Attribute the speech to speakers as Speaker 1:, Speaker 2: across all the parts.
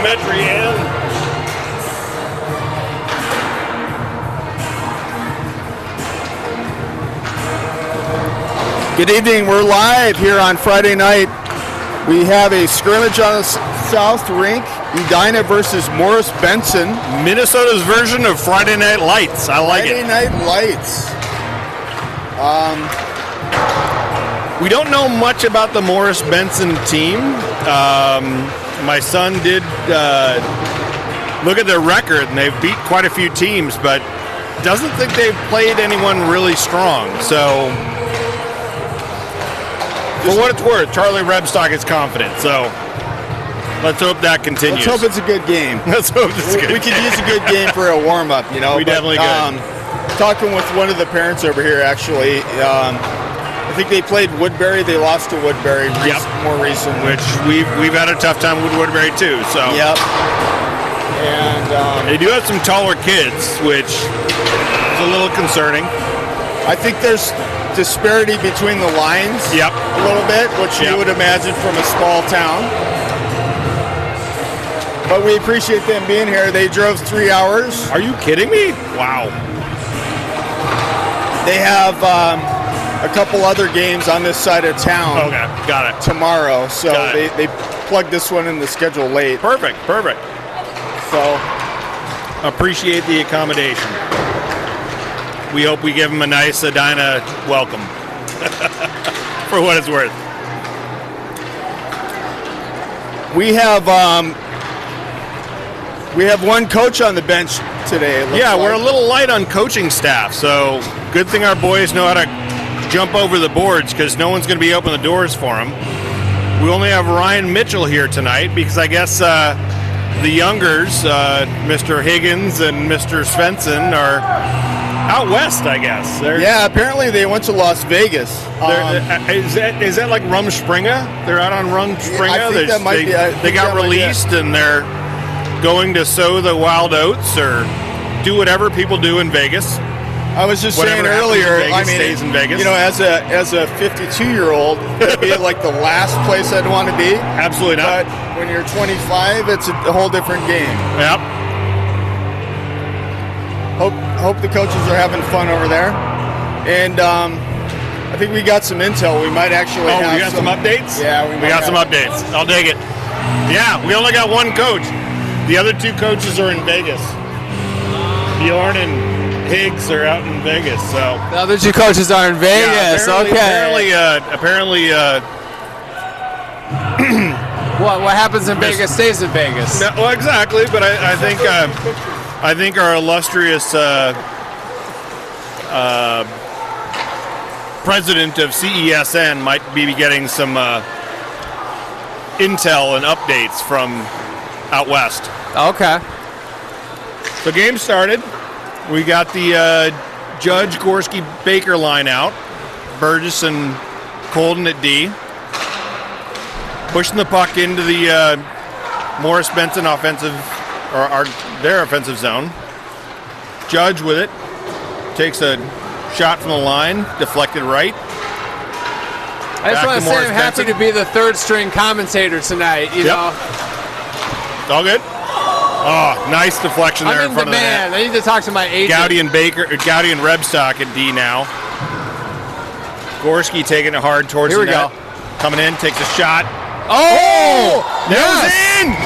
Speaker 1: Lemaitre and
Speaker 2: good evening. We're live here on Friday night. We have a scrimmage on the South Rink. Edina versus Morris Benson.
Speaker 1: Minnesota's version of Friday Night Lights. I like
Speaker 2: Friday
Speaker 1: it.
Speaker 2: Night Lights.
Speaker 1: We don't know much about the Morris Benson team. My son did look at their record, and they've beat quite a few teams, but doesn't think they've played anyone really strong. So, for what it's worth, Charlie Rebstock is confident. So, let's hope that continues.
Speaker 2: Let's hope it's a good game.
Speaker 1: Let's hope it's good.
Speaker 2: We could use a good game for a warm-up, you know.
Speaker 1: We definitely could.
Speaker 2: Talking with one of the parents over here, actually, I think they played Woodbury. They lost to Woodbury more recently.
Speaker 1: Which we've had a tough time with Woodbury too. So.
Speaker 2: Yep. And
Speaker 1: they do have some taller kids, which is a little concerning.
Speaker 2: I think there's disparity between the lines.
Speaker 1: Yep.
Speaker 2: A little bit, which you would imagine from a small town. But we appreciate them being here. They drove 3 hours.
Speaker 1: Are you kidding me? Wow.
Speaker 2: They have a couple other games on this side of town.
Speaker 1: Okay, got it.
Speaker 2: Tomorrow, so they plugged this one in the schedule late.
Speaker 1: Perfect.
Speaker 2: So
Speaker 1: appreciate the accommodation. We hope we give them a nice Edina welcome. For what it's worth.
Speaker 2: We have one coach on the bench today.
Speaker 1: Yeah, we're a little light on coaching staff, so good thing our boys know how to jump over the boards because no one's going to be opening the doors for them. We only have Ryan Mitchell here tonight because I guess the youngers, Mr. Higgins and Mr. Svensson, are out west, I guess.
Speaker 2: Yeah, apparently they went to Las Vegas.
Speaker 1: Is that like Rumspringa? They're out on Rumspringa?
Speaker 2: I think that might be.
Speaker 1: They got released and they're going to sow the wild oats or do whatever people do in Vegas.
Speaker 2: I was just saying earlier,
Speaker 1: stays in Vegas.
Speaker 2: You know, as a 52-year-old, that'd be like the last place I'd want to be.
Speaker 1: Absolutely not.
Speaker 2: But when you're 25, it's a whole different game.
Speaker 1: Yep.
Speaker 2: Hope the coaches are having fun over there. And I think we got some intel. We might actually have
Speaker 1: we got some updates?
Speaker 2: Yeah,
Speaker 1: we got some updates. I'll dig it. Yeah, we only got one coach. The other two coaches are in Vegas. Bjorn and Higgs are out in Vegas, so.
Speaker 3: The other two coaches are in Vegas.
Speaker 1: Yeah, apparently.
Speaker 3: What happens in Vegas stays in Vegas.
Speaker 1: No, well, exactly, but I think our illustrious president of CESN might be getting some intel and updates from out west.
Speaker 3: Okay.
Speaker 1: So game started. We got the Judge Gorski Baker line out. Burgess and Colden at D. Pushing the puck into the Morris Benson their offensive zone. Judge with it. Takes a shot from the line. Deflected right.
Speaker 3: I just want to say I'm happy to be the third string commentator tonight. You know.
Speaker 1: All good. Oh, nice deflection there in front of the net.
Speaker 3: I need to talk to my agent.
Speaker 1: Gowdy and Rebstock at D now. Gorski taking it hard towards the net. Here we go. Coming in, takes a shot.
Speaker 3: Oh!
Speaker 1: Yes! In!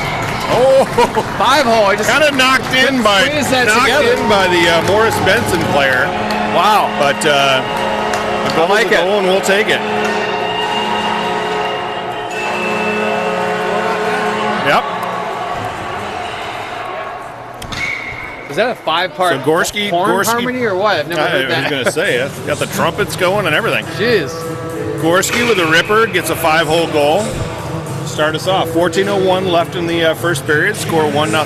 Speaker 1: Oh!
Speaker 3: 5-hole. Just
Speaker 1: kind of knocked in by the Morris Benson player.
Speaker 3: Wow.
Speaker 1: But a goal is a goal, and we'll take it. Yep.
Speaker 3: Is that a 5-part
Speaker 1: Gorski
Speaker 3: harmony or what? I've never heard that.
Speaker 1: I was going to say, it's got the trumpets going and everything.
Speaker 3: Jeez.
Speaker 1: Gorski with a ripper gets a 5-hole goal. Start us off. 14:01 left in the first period. Score 1-0.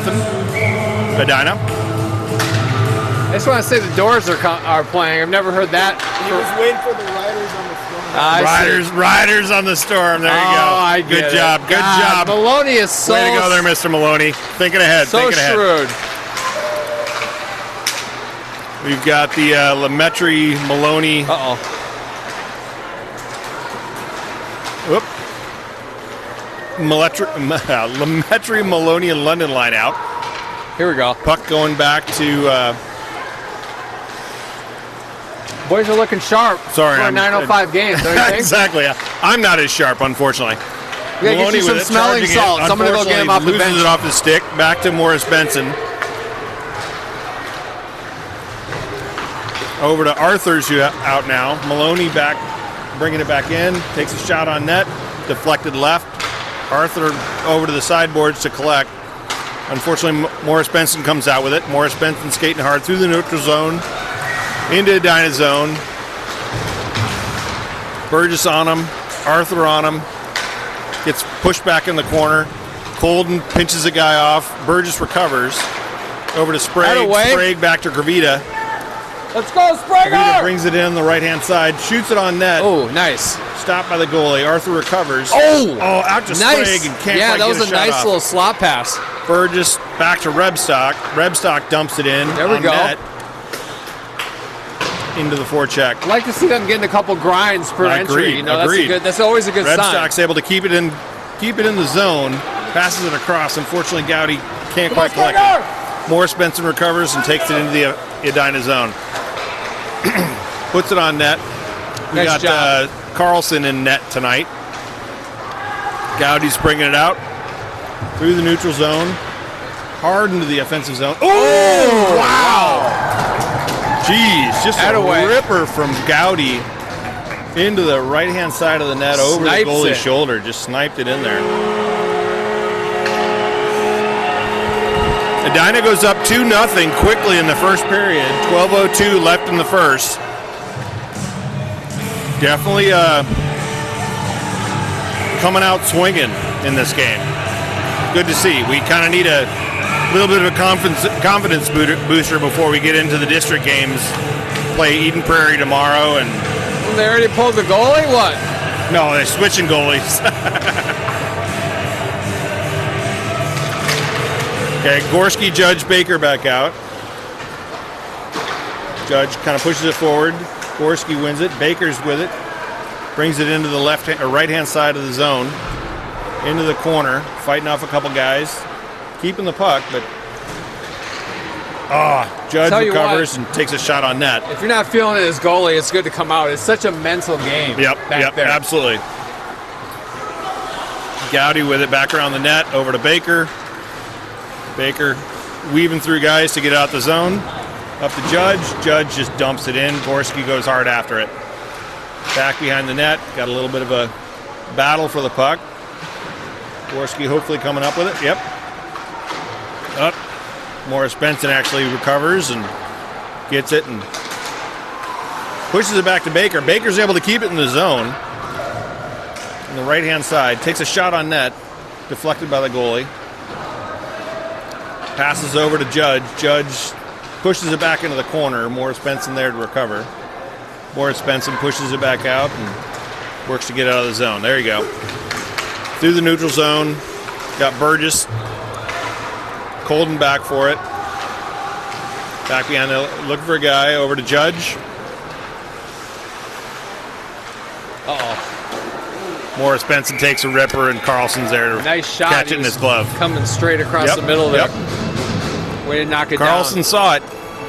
Speaker 1: Edina.
Speaker 3: I just want to say the Doors are playing. I've never heard that.
Speaker 2: He was waiting for the Riders on the Storm.
Speaker 1: Riders on the Storm. There you go. Good job. Good job.
Speaker 3: Maloney is so...
Speaker 1: Way to go there, Mr. Maloney. Thinking ahead.
Speaker 3: So shrewd.
Speaker 1: We've got the Lemaitre Maloney.
Speaker 3: Uh-oh.
Speaker 1: Whoop. Lemaitre, Maloney, and London line out.
Speaker 3: Here we go.
Speaker 1: Puck going back to...
Speaker 3: Boys are looking sharp for a 9:05 game, don't you think?
Speaker 1: Exactly. I'm not as sharp, unfortunately.
Speaker 3: We gotta get you some smelling salts. I'm gonna go get him off the bench.
Speaker 1: Loses it off the stick. Back to Morris Benson. Over to Arthur's out now. Maloney back, bringing it back in. Takes a shot on net. Deflected left. Arthur over to the sideboards to collect. Unfortunately, Morris Benson comes out with it. Morris Benson skating hard through the neutral zone. Into Edina zone. Burgess on him. Arthur on him. Gets pushed back in the corner. Colden pinches a guy off. Burgess recovers. Over to Sprague. Sprague back to Gravita.
Speaker 3: Let's go, Sprague!
Speaker 1: Gravita brings it in the right-hand side. Shoots it on net.
Speaker 3: Oh, nice.
Speaker 1: Stopped by the goalie. Arthur recovers.
Speaker 3: Oh!
Speaker 1: Out to Sprague and can't
Speaker 3: that was
Speaker 1: get
Speaker 3: a nice
Speaker 1: off.
Speaker 3: Little slot pass.
Speaker 1: Burgess back to Rebstock. Rebstock dumps it in.
Speaker 3: There we go.
Speaker 1: Net. Into the forecheck.
Speaker 3: I like to see them getting a couple grinds per entry. You know, that's always a good sign.
Speaker 1: Redstock's able to keep it in the zone. Passes it across. Unfortunately, Gowdy can't quite collect it. Morris Benson recovers and takes it into the Edina zone. Puts it on net. We got Carlson in net tonight. Gowdy's bringing it out through the neutral zone, hard into the offensive zone. Oh, wow! Jeez, just a ripper from Gowdy into the right-hand side of the net over the goalie's shoulder. Just sniped it in there. Edina goes up 2-0 quickly in the first period. 12:02 left in the first. Definitely coming out swinging in this game. Good to see. We kind of need a little bit of a confidence booster before we get into the district games. Play Eden Prairie tomorrow, and
Speaker 3: they already pulled the goalie. What?
Speaker 1: No, they're switching goalies. Okay, Gorski, Judge, Baker back out. Judge kind of pushes it forward. Gorski wins it. Baker's with it. Brings it into the right-hand side of the zone. Into the corner. Fighting off a couple guys. Keeping the puck, but Judge recovers and takes a shot on net.
Speaker 3: If you're not feeling it as goalie, it's good to come out. It's such a mental game.
Speaker 1: Yep,
Speaker 3: there.
Speaker 1: Absolutely. Gowdy with it back around the net, over to Baker. Baker weaving through guys to get out the zone. Up to Judge. Judge just dumps it in. Gorski goes hard after it. Back behind the net. Got a little bit of a battle for the puck. Gorski hopefully coming up with it. Yep. Up. Morris Benson actually recovers and gets it and pushes it back to Baker. Baker's able to keep it in the zone. On the right-hand side. Takes a shot on net. Deflected by the goalie. Passes over to Judge. Judge pushes it back into the corner. Morris Benson there to recover. Morris Benson pushes it back out and works to get out of the zone. There you go. Through the neutral zone. Got Burgess. Colden back for it. Back behind looking for a guy. Over to Judge. Morris Benson takes a ripper and Carlson's there to catch it in his glove.
Speaker 3: Coming straight across the middle there. Way to knock it down.
Speaker 1: Carlson saw it.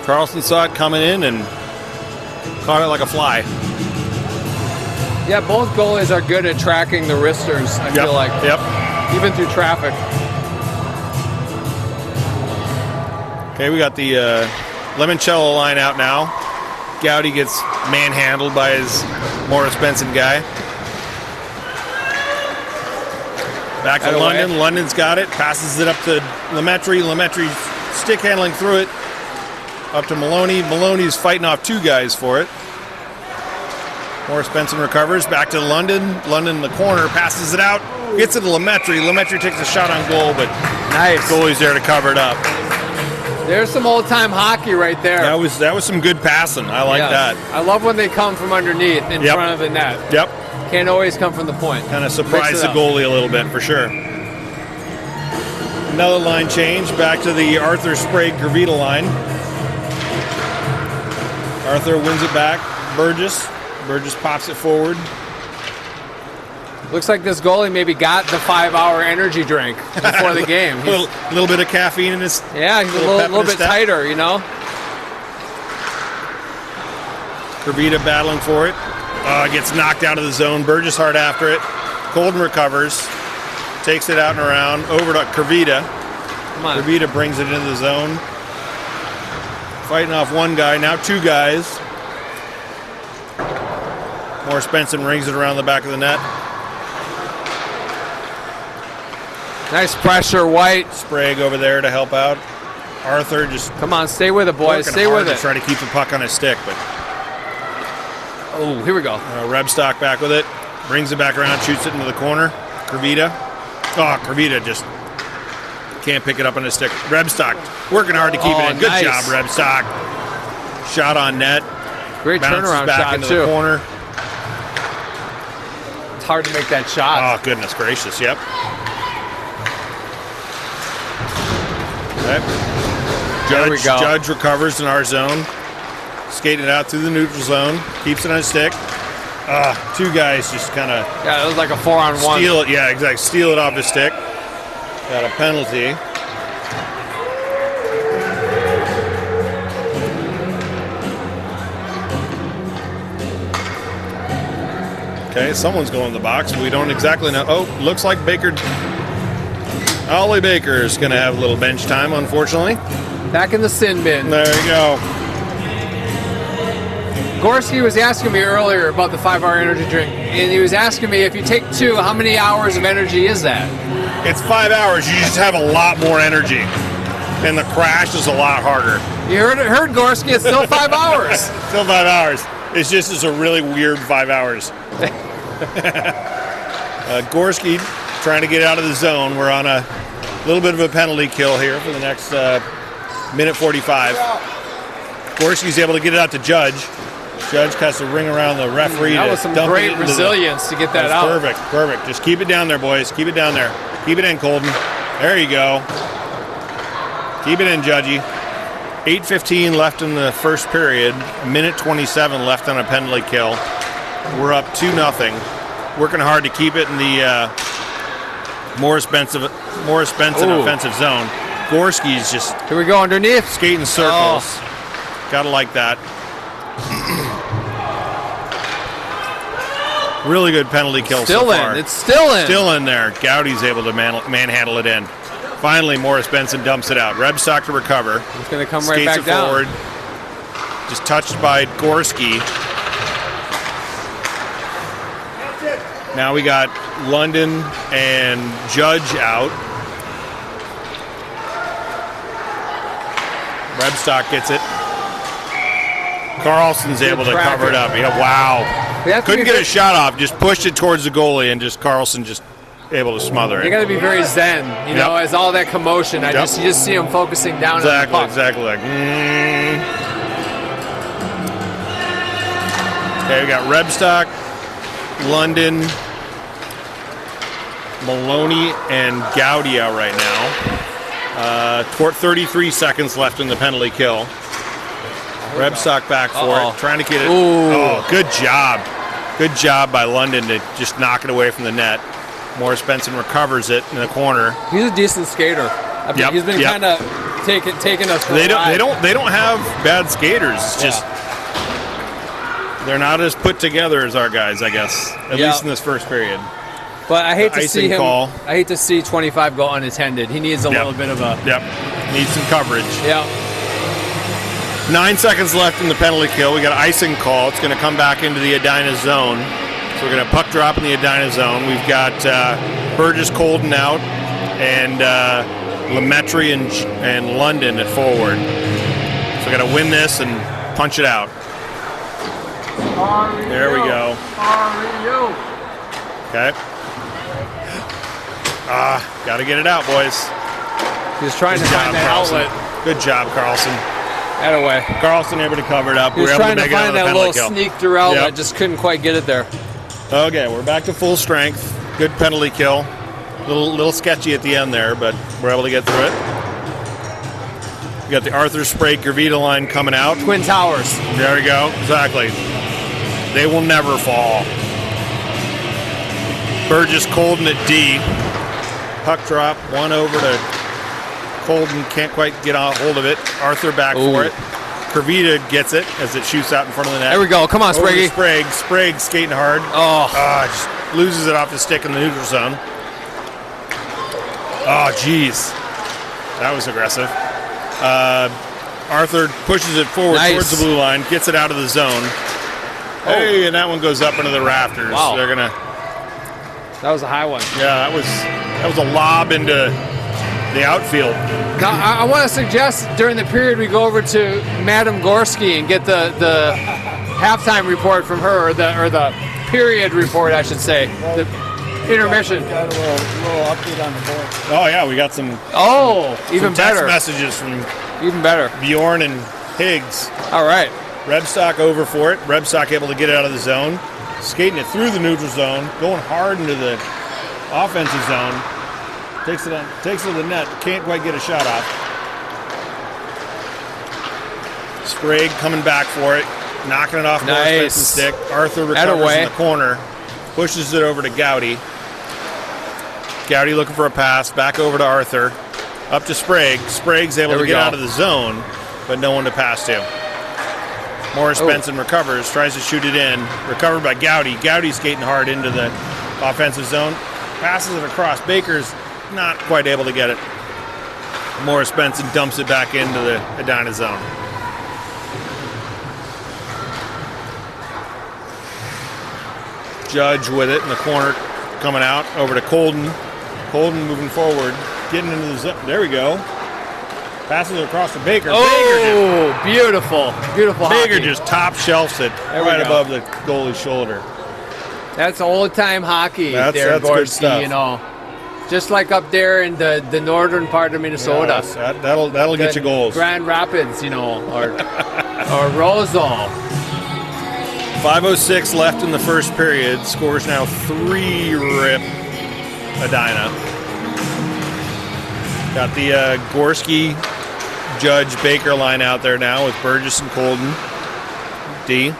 Speaker 1: Carlson saw it coming in and caught it like a fly.
Speaker 3: Yeah, both goalies are good at tracking the wristers, I feel like.
Speaker 1: Yep.
Speaker 3: Even through traffic.
Speaker 1: Okay, we got the Limoncello line out now. Gowdy gets manhandled by his Morris Benson guy. Back to London. London's got it. Passes it up to Lemaitre. Lemaitre stick handling through it. Up to Maloney. Maloney's fighting off two guys for it. Morris Benson recovers. Back to London. London in the corner. Passes it out. Gets it to Lemaitre. Lemaitre takes a shot on goal, but
Speaker 3: nice.
Speaker 1: Goalie's there to cover it up.
Speaker 3: There's some old-time hockey right there.
Speaker 1: That was some good passing. I like that.
Speaker 3: I love when they come from underneath in front of the net.
Speaker 1: Yep.
Speaker 3: Can't always come from the point.
Speaker 1: Kind of surprise the goalie a little bit, for sure. Another line change. Back to the Arthur Sprague Gravita line. Arthur wins it back. Burgess pops it forward.
Speaker 3: Looks like this goalie maybe got the 5-hour energy drink before the game.
Speaker 1: A little bit of caffeine in his.
Speaker 3: Yeah, he's a little bit tighter, you know.
Speaker 1: Kervita battling for it. Gets knocked out of the zone. Burgess hard after it. Colden recovers. Takes it out and around. Over to Kervita.
Speaker 3: Come on.
Speaker 1: Kervita brings it into the zone. Fighting off one guy. Now two guys. Morris Benson rings it around the back of the net.
Speaker 3: Nice pressure, White.
Speaker 1: Sprague over there to help out. Arthur just
Speaker 3: come on, stay with it, boys. Stay with it.
Speaker 1: Try to keep the puck on his stick, but
Speaker 3: oh, here we go.
Speaker 1: Rebstock back with it, brings it back around, shoots it into the corner. Kervita. Oh, Kervita just can't pick it up on his stick. Rebstock working hard to keep it in. Good job, Rebstock. Shot on net.
Speaker 3: Great turnaround
Speaker 1: back
Speaker 3: shot
Speaker 1: into
Speaker 3: too.
Speaker 1: The corner.
Speaker 3: It's hard to make that shot.
Speaker 1: Oh, goodness gracious! Yep.
Speaker 3: There we go.
Speaker 1: Judge recovers in our zone. Skating it out through the neutral zone. Keeps it on his stick. Two guys just kind of...
Speaker 3: Yeah, it was like a 4-on-1.
Speaker 1: Steal it, yeah, exactly. Steal it off his stick. Got a penalty. Okay, someone's going in the box. We don't exactly know. Oh, looks like Ollie Baker is going to have a little bench time, unfortunately.
Speaker 3: Back in the sin bin.
Speaker 1: There you go.
Speaker 3: Gorski was asking me earlier about the 5-hour energy drink, and he was asking me, if you take 2, how many hours of energy is that?
Speaker 1: It's 5 hours. You just have a lot more energy, and the crash is a lot harder.
Speaker 3: You heard Gorski. It's still 5 hours.
Speaker 1: Still 5 hours. It's a really weird 5 hours. Gorski trying to get out of the zone. We're on a little bit of a penalty kill here for the next minute 45. Gorski's able to get it out to Judge. Judge has to ring around the referee.
Speaker 3: That was some great resilience to get that out.
Speaker 1: Perfect. Just keep it down there, boys. Keep it down there. Keep it in, Colden. There you go. Keep it in, Judgy. 8:15 left in the first period. Minute 27 left on a penalty kill. We're up 2-0. Working hard to keep it in the Morris Benson offensive zone. Gorski's just
Speaker 3: here we go underneath,
Speaker 1: skating circles. Gotta like that. Really good penalty kill so far.
Speaker 3: It's still in.
Speaker 1: Still in there. Gowdy's able to manhandle it in. Finally, Morris Benson dumps it out. Rebstock to recover.
Speaker 3: He's going to come right back down.
Speaker 1: Forward. Just touched by Gorski. Now we got London and Judge out. Rebstock gets it. Carlson's able to cover it up. Yeah, wow. Couldn't get a shot off. Just pushed it towards the goalie, and just Carlson just able to smother it.
Speaker 3: You got to be very zen, you know, as all that commotion. You just see him focusing down on the puck.
Speaker 1: Exactly. Okay, we got Rebstock, London, Maloney, and Gowdy out right now. 33 seconds left in the penalty kill. Rebstock back for it, trying to get it. Oh, good job. Good job by London to just knock it away from the net. Morris Benson recovers it in the corner.
Speaker 3: He's a decent skater. He's been kind of taking us for a ride.
Speaker 1: They don't have bad skaters. It's just they're not as put together as our guys, I guess. At least in this first period.
Speaker 3: But I hate to see him. I hate to see 25 go unattended. He needs a little bit of a.
Speaker 1: Needs some coverage. 9 seconds left in the penalty kill. We got an icing call. It's going to come back into the Edina zone. So we're going to puck drop in the Edina zone. We've got Burgess Colden out and Lemaitre and London at forward. So we got to win this and punch it out. There we go. Okay. Got to get it out, boys.
Speaker 3: He's trying to find that outlet.
Speaker 1: Good job, Carlson.
Speaker 3: That away.
Speaker 1: Carlson able to cover it up.
Speaker 3: He was trying to find that little sneak through outlet. Just couldn't quite get it there.
Speaker 1: Okay, we're back to full strength. Good penalty kill. Little sketchy at the end there, but we're able to get through it. We got the Arthur Sprague Kervita line coming out.
Speaker 3: Twin Towers.
Speaker 1: There we go. Exactly. They will never fall. Burgess, Colden at D. Puck drop, one over to Colden, can't quite get a hold of it. Arthur back for it. Kervita gets it as it shoots out in front of the net.
Speaker 3: There we go. Come on,
Speaker 1: Over to
Speaker 3: Spraggy.
Speaker 1: Sprague. Sprague skating hard. Just loses it off the stick in the neutral zone. Oh, jeez. That was aggressive. Arthur pushes it forward towards the blue line, gets it out of the zone. Hey, and that one goes up into the rafters.
Speaker 3: Wow.
Speaker 1: They're gonna.
Speaker 3: That was a high one.
Speaker 1: Yeah, that was a lob into the outfield.
Speaker 3: Now, I want to suggest during the period we go over to Madam Gorski and get the halftime report from her, or the period report, I should say. The intermission.
Speaker 4: Got a little update on the board.
Speaker 1: Oh yeah, we got some.
Speaker 3: Even
Speaker 1: text
Speaker 3: better.
Speaker 1: messages from
Speaker 3: Even better.
Speaker 1: Bjorn and Higgs.
Speaker 3: All right.
Speaker 1: Rebstock over for it. Rebstock able to get it out of the zone. Skating it through the neutral zone. Going hard into the offensive zone. Takes it to the net. Can't quite get a shot off. Sprague coming back for it. Knocking it off Morris Benson's stick. Arthur recovers in the corner. Pushes it over to Gowdy. Gowdy looking for a pass. Back over to Arthur. Up to Sprague. Sprague's able to get out of the zone, but no one to pass to. Morris Benson recovers, tries to shoot it in. Recovered by Gowdy. Gowdy skating hard into the offensive zone. Passes it across. Baker's not quite able to get it. Morris Benson dumps it back into the Edina zone. Judge with it in the corner, coming out over to Colden. Colden moving forward, getting into the zone. There we go. Passes it across to Baker.
Speaker 3: Beautiful. Beautiful
Speaker 1: Baker
Speaker 3: hockey.
Speaker 1: just top shelves it right above the goalie's shoulder.
Speaker 3: That's old-time hockey
Speaker 1: That's
Speaker 3: there,
Speaker 1: good
Speaker 3: Gorski,
Speaker 1: stuff.
Speaker 3: you know. Just like up there in the northern part of Minnesota.
Speaker 1: Yes, that'll get you goals.
Speaker 3: Grand Rapids, you know, or Rosal.
Speaker 1: 5:06 left in the first period. Scores now 3-rip Edina. Got the Gorski, Judge, Baker line out there now with Burgess and Colden. D.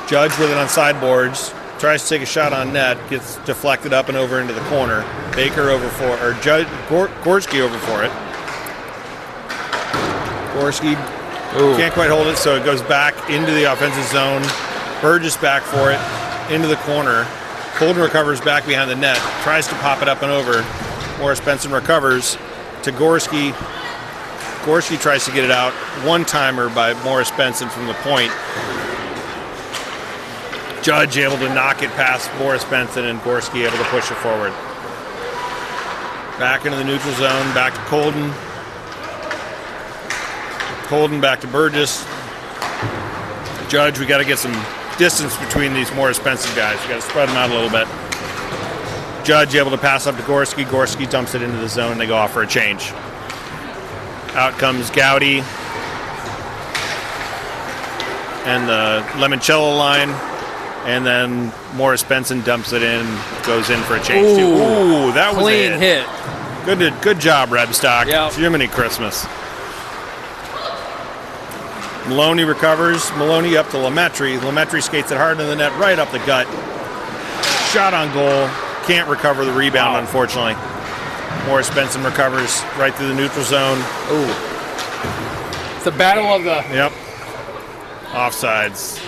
Speaker 1: Judge with it on sideboards. Tries to take a shot on net. Gets deflected up and over into the corner. Baker over for it, or Judge, Gorski over for it. Gorski can't quite hold it, so it goes back into the offensive zone. Burgess back for it, into the corner. Colden recovers back behind the net, tries to pop it up and over. Morris Benson recovers to Gorski. Gorski tries to get it out. One-timer by Morris Benson from the point. Judge able to knock it past Morris Benson, and Gorski able to push it forward. Back into the neutral zone, back to Colden. Colden back to Burgess. Judge, we got to get some distance between these Morris Benson guys. We got to spread them out a little bit. Judge able to pass up to Gorski. Gorski dumps it into the zone. They go off for a change. Out comes Gowdy and the Limoncello line. And then Morris Benson dumps it in, goes in for a change. Ooh, that was
Speaker 3: clean hit.
Speaker 1: Good job, Rebstock.
Speaker 3: Yep.
Speaker 1: Jiminy Christmas. Maloney recovers. Maloney up to Lemaitre. Lemaitre skates it hard in the net, right up the gut. Shot on goal. Can't recover the rebound, unfortunately. Morris Benson recovers right through the neutral zone.
Speaker 3: Ooh. It's the battle of the...
Speaker 1: Yep. Offsides.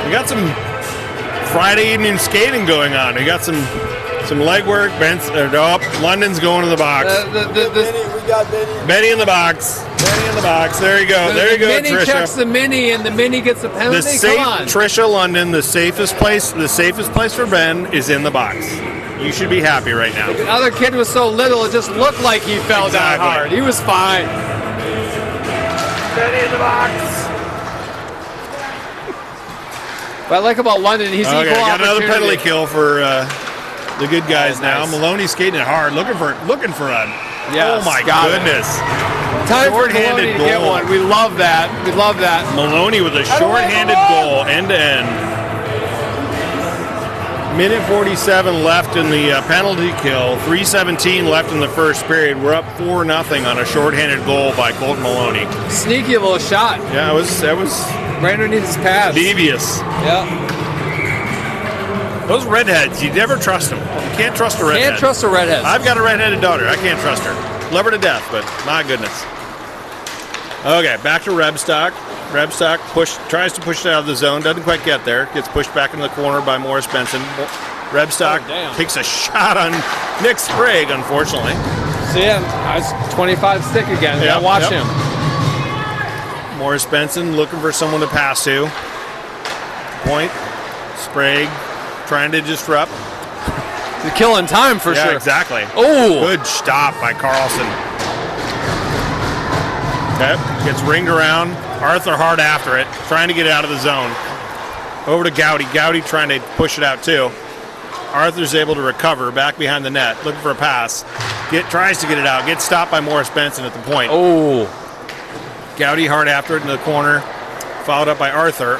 Speaker 1: We got some Friday evening skating going on. We got some legwork. London's going to the box.
Speaker 4: We got Benny.
Speaker 1: Benny in the box. Benny in the box. There you go. There you go,
Speaker 3: Mini
Speaker 1: Tricia.
Speaker 3: checks the mini, and the mini gets the penalty. Come on.
Speaker 1: Tricia London, the safest place for Ben is in the box. You should be happy right now.
Speaker 3: The other kid was so little, it just looked like he fell down hard. He was fine.
Speaker 1: Benny in the box.
Speaker 3: What I like about London, he's equal opportunity.
Speaker 1: Got another penalty kill for the good guys now. Maloney skating it hard, looking for a.
Speaker 3: Yes,
Speaker 1: oh my goodness!
Speaker 3: Time for
Speaker 1: Short-handed
Speaker 3: Maloney to get
Speaker 1: goal.
Speaker 3: one. We love that. We love that.
Speaker 1: Maloney with a short-handed goal, end to end. Minute 47 left in the penalty kill. 3:17 left in the first period. We're up 4-0 on a short-handed goal by Colton Maloney.
Speaker 3: Sneaky little shot.
Speaker 1: Yeah, that was
Speaker 3: Brandon needs his pads.
Speaker 1: Devious.
Speaker 3: Yeah.
Speaker 1: Those redheads, you never trust them. You can't trust a redhead.
Speaker 3: Can't trust a redhead.
Speaker 1: I've got a redheaded daughter. I can't trust her. Love her to death, but my goodness. Okay, back to Rebstock. Rebstock tries to push it out of the zone. Doesn't quite get there. Gets pushed back into the corner by Morris Benson. Rebstock takes a shot on Nick Sprague, unfortunately.
Speaker 3: See him. That's 25 stick again.
Speaker 1: Yep,
Speaker 3: Watch him.
Speaker 1: Morris Benson looking for someone to pass to. Point. Sprague trying to disrupt.
Speaker 3: He's killing time for sure.
Speaker 1: Yeah, exactly.
Speaker 3: Oh!
Speaker 1: Good stop by Carlson. Okay, gets ringed around. Arthur hard after it, trying to get it out of the zone. Over to Gowdy. Gowdy trying to push it out too. Arthur's able to recover back behind the net, looking for a pass. Tries to get it out. Gets stopped by Morris Benson at the point.
Speaker 3: Oh!
Speaker 1: Gowdy hard after it in the corner, followed up by Arthur.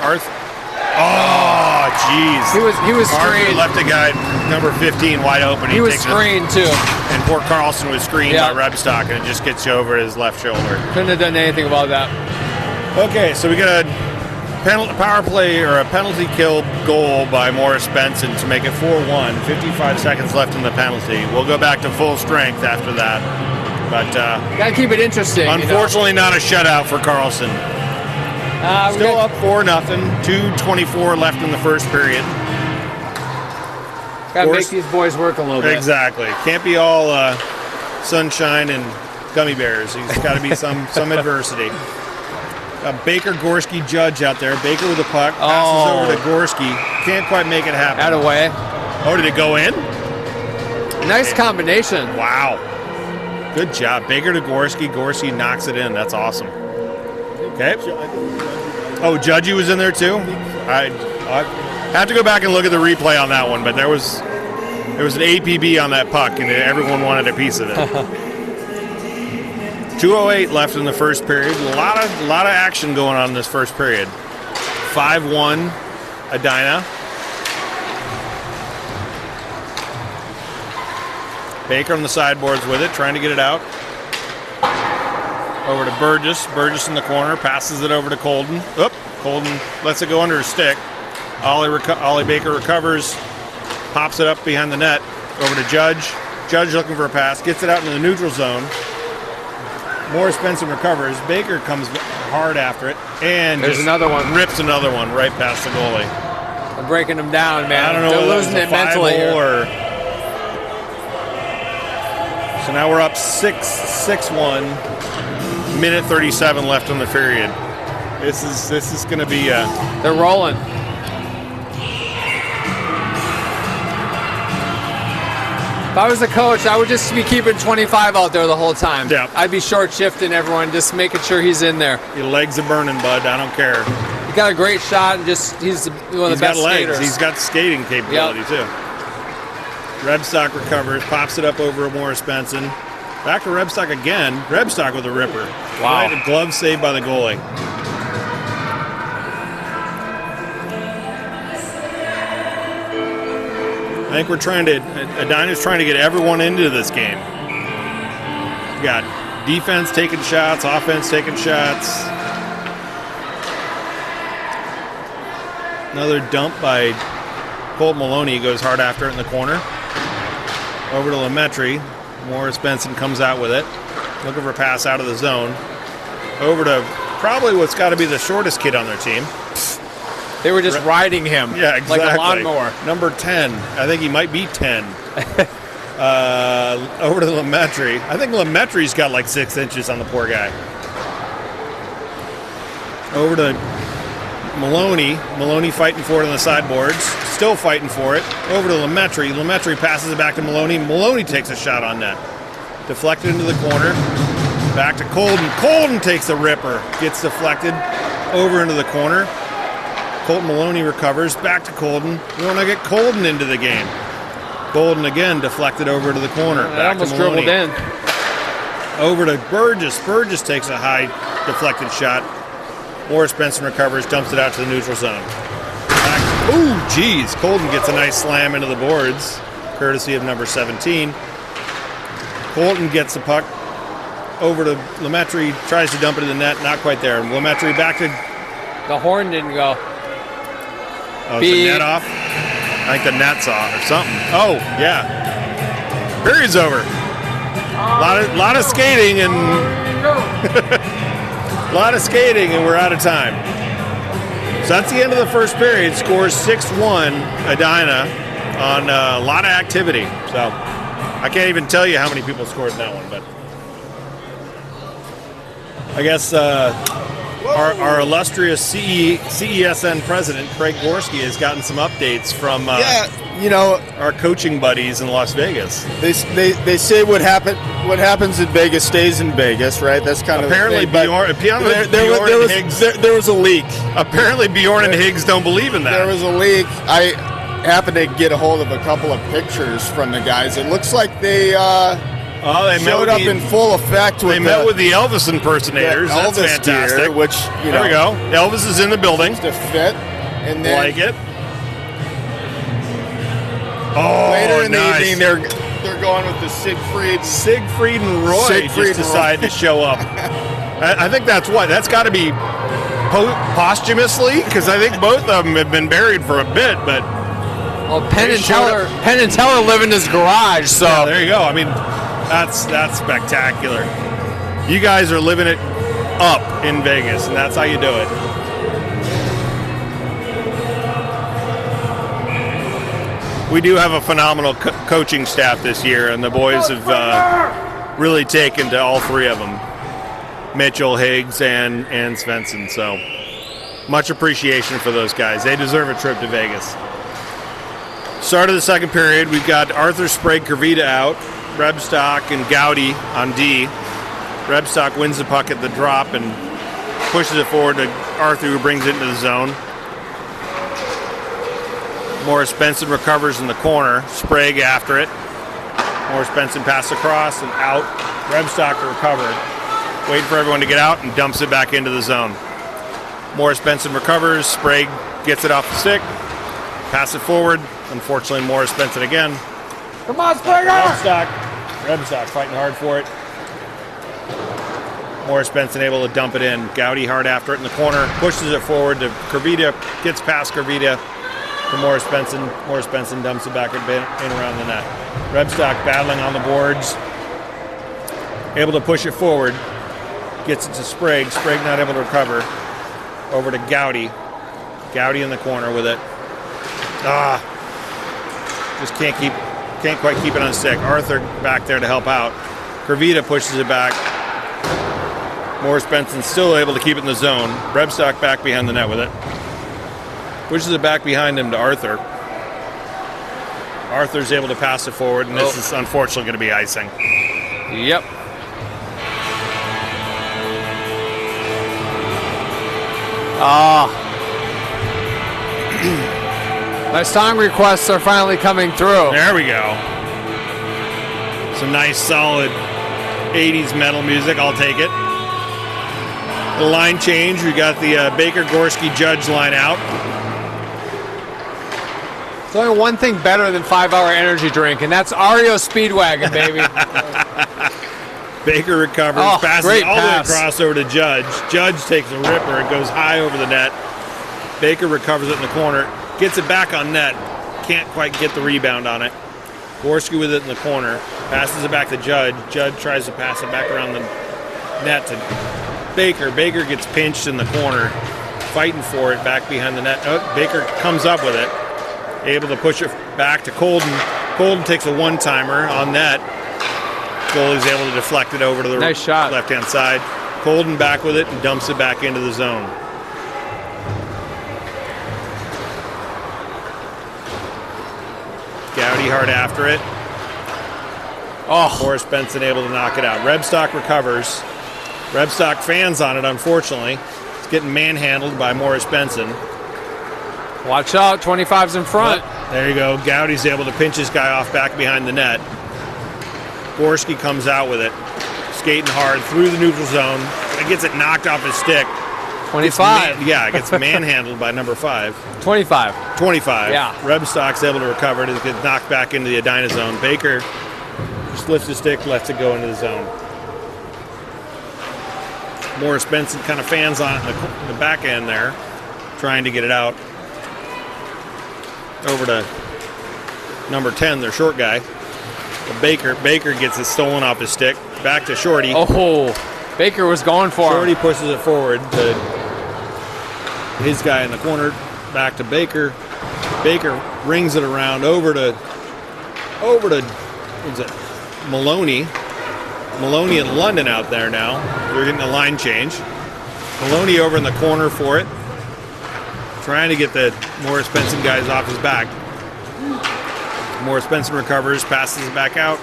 Speaker 1: Oh, jeez.
Speaker 3: He was
Speaker 1: Arthur
Speaker 3: screened.
Speaker 1: left the guy number 15 wide open.
Speaker 3: He was screened too.
Speaker 1: And poor Carlson was screened by Rebstock, and it just gets you over his left shoulder.
Speaker 3: Couldn't have done anything about that.
Speaker 1: Okay, so we got a power play or a penalty kill goal by Morris Benson to make it 4-1. 55 seconds left in the penalty. We'll go back to full strength after that. But
Speaker 3: gotta keep it interesting.
Speaker 1: Unfortunately, not a shutout for Carlson. Still up 4-0. 2:24 left in the first period.
Speaker 3: Gotta make these boys work a little bit.
Speaker 1: Exactly. Can't be all sunshine and gummy bears. There's got to be some adversity. Baker Gorski Judge out there. Baker with the puck. Passes over to Gorski. Can't quite make it happen.
Speaker 3: Out of way.
Speaker 1: Oh, did it go in?
Speaker 3: Nice combination.
Speaker 1: Wow. Good job. Baker to Gorski. Gorski knocks it in. That's awesome. Okay. Oh, Judgy was in there too? I have to go back and look at the replay on that one, but there was an APB on that puck, and everyone wanted a piece of it. 2:08 left in the first period. A lot of action going on in this first period. 5-1 Edina. Baker on the sideboards with it, trying to get it out. Over to Burgess. Burgess in the corner, passes it over to Colden. Oop, Colden lets it go under his stick. Ollie Baker recovers, pops it up behind the net. Over to Judge. Judge looking for a pass, gets it out into the neutral zone. Morris Benson recovers. Baker comes hard after it, and
Speaker 3: there's another one.
Speaker 1: Rips another one right past the goalie.
Speaker 3: They're breaking them down, man.
Speaker 1: I don't know.
Speaker 3: They're losing it mentally here.
Speaker 1: So now we're up 6-1. Minute 37 left in the period. This is going to be.
Speaker 3: They're rolling. If I was the coach, I would just be keeping 25 out there the whole time.
Speaker 1: Yeah.
Speaker 3: I'd be short shifting everyone, just making sure he's in there.
Speaker 1: Your legs are burning, bud. I don't care.
Speaker 3: He got a great shot, and he's one of the best skaters.
Speaker 1: He's got skating capability too. Rebstock recovers, pops it up over Morris Benson. Back to Rebstock again. Rebstock with a ripper.
Speaker 3: Wow.
Speaker 1: Right, a glove saved by the goalie. I think Edina's trying to get everyone into this game. We got defense taking shots, offense taking shots. Another dump by Colt Maloney. He goes hard after it in the corner. Over to Lemaitre. Morris Benson comes out with it. Looking for a pass out of the zone. Over to probably what's got to be the shortest kid on their team.
Speaker 3: They were just riding him
Speaker 1: exactly.
Speaker 3: like a lawnmower.
Speaker 1: Number 10. I think he might be 10. Over to Lemaitre. I think Lemaitri's got like 6 inches on the poor guy. Over to Maloney. Maloney fighting for it on the sideboards. Still fighting for it. Over to Lemaitre. Lemaitre passes it back to Maloney. Maloney takes a shot on net. Deflected into the corner. Back to Colden. Colden takes a ripper. Gets deflected over into the corner. Colton Maloney recovers. Back to Colden. We want to get Colden into the game. Colden again deflected over to the corner. Back
Speaker 3: almost
Speaker 1: to Maloney.
Speaker 3: dribbled in.
Speaker 1: Over to Burgess. Burgess takes a high deflected shot. Morris Benson recovers, dumps it out to the neutral zone. Ooh, geez. Colden gets a nice slam into the boards, courtesy of number 17. Colton gets the puck over to Lemaitre, tries to dump it in the net, not quite there. Lemaitre back to
Speaker 3: The horn didn't go.
Speaker 1: Oh, is the net off? I think the net's off or something. Oh, yeah. Period's over. A lot of skating and a lot of skating, and we're out of time. So that's the end of the first period. Scores 6-1 Edina on a lot of activity. So I can't even tell you how many people scored in that one, but I guess our illustrious CESN president, Craig Gorski, has gotten some updates from our coaching buddies in Las Vegas.
Speaker 2: They say what happens in Vegas stays in Vegas, right? That's kind
Speaker 1: apparently
Speaker 2: of the thing. There was a leak.
Speaker 1: Apparently Bjorn and Higgs don't believe in that.
Speaker 2: There was a leak. I happened to get a hold of a couple of pictures from the guys. It looks like they showed up in full effect.
Speaker 1: They met with the Elvis impersonators. That's fantastic.
Speaker 2: Gear, which
Speaker 1: there we go. Elvis is in the building.
Speaker 2: To fit, and then
Speaker 1: like it. Oh,
Speaker 2: later in
Speaker 1: nice.
Speaker 2: the evening, they're going with the
Speaker 1: Siegfried and Roy just decided to show up. I think that's got to be posthumously, because I think both of them have been buried for a bit. But
Speaker 3: Penn and Teller live in his garage, so
Speaker 1: yeah, there you go. I mean, that's spectacular. You guys are living it up in Vegas, and that's how you do it. We do have a phenomenal coaching staff this year, and the boys have really taken to all three of them, Mitchell, Higgs, and Svensson. So much appreciation for those guys. They deserve a trip to Vegas. Start of the second period, we've got Arthur Sprague Kervita out, Rebstock and Gowdy on D. Rebstock wins the puck at the drop and pushes it forward to Arthur, who brings it into the zone. Morris Benson recovers in the corner. Sprague after it. Morris Benson passes across and out. Rebstock recovered. Waiting for everyone to get out and dumps it back into the zone. Morris Benson recovers. Sprague gets it off the stick. Pass it forward. Unfortunately, Morris Benson again.
Speaker 3: Come on, Sprague!
Speaker 1: Rebstock fighting hard for it. Morris Benson able to dump it in. Gowdy hard after it in the corner. Pushes it forward to Kervita. Gets past Kervita. To Morris Benson. Morris Benson dumps it back in around the net. Rebstock battling on the boards. Able to push it forward. Gets it to Sprague. Sprague not able to recover. Over to Gowdy. Gowdy in the corner with it. Just can't quite keep it on stick. Arthur back there to help out. Kervita pushes it back. Morris Benson still able to keep it in the zone. Rebstock back behind the net with it. Pushes it back behind him to Arthur. Arthur's able to pass it forward, and this is unfortunately going to be icing.
Speaker 3: Yep. My song requests are finally coming through.
Speaker 1: There we go. Some nice, solid 80s metal music. I'll take it. The line change. We got the Baker Gorski Judge line out.
Speaker 3: There's only one thing better than 5 Hour Energy Drink, and that's REO Speedwagon, baby.
Speaker 1: Baker recovers, passes all the way across over to Judge. Judge takes a ripper. It goes high over the net. Baker recovers it in the corner. Gets it back on net. Can't quite get the rebound on it. Gorski with it in the corner. Passes it back to Judge. Judge tries to pass it back around the net to Baker. Baker gets pinched in the corner. Fighting for it back behind the net. Baker comes up with it. Able to push it back to Colden. Colden takes a one-timer on net. Goalie's able to deflect it over to the
Speaker 3: nice shot.
Speaker 1: Left-hand side. Colden back with it and dumps it back into the zone. Gowdy hard after it. Morris Benson able to knock it out. Rebstock recovers. Rebstock fans on it, unfortunately. It's getting manhandled by Morris Benson.
Speaker 3: Watch out, 25's in front.
Speaker 1: There you go. Gowdy's able to pinch this guy off back behind the net. Gorski comes out with it. Skating hard through the neutral zone. It gets it knocked off his stick.
Speaker 3: 25.
Speaker 1: It gets manhandled by number 5.
Speaker 3: 25.
Speaker 1: 25.
Speaker 3: Yeah.
Speaker 1: Rebstock's able to recover it. It gets knocked back into the Edina zone. Baker just lifts his stick, lets it go into the zone. Morris Benson kind of fans on it in the back end there. trying to get it out over to number 10, their short guy. But Baker gets it stolen off his stick. Back to Shorty.
Speaker 3: Oh, Baker was going for
Speaker 1: Shorty
Speaker 3: him.
Speaker 1: pushes it forward to his guy in the corner. Back to Baker. Baker rings it around over to what's it? Maloney. Maloney and London out there now. They're getting a line change. Maloney over in the corner for it. Trying to get the Morris Benson guys off his back. Morris Benson recovers, passes it back out.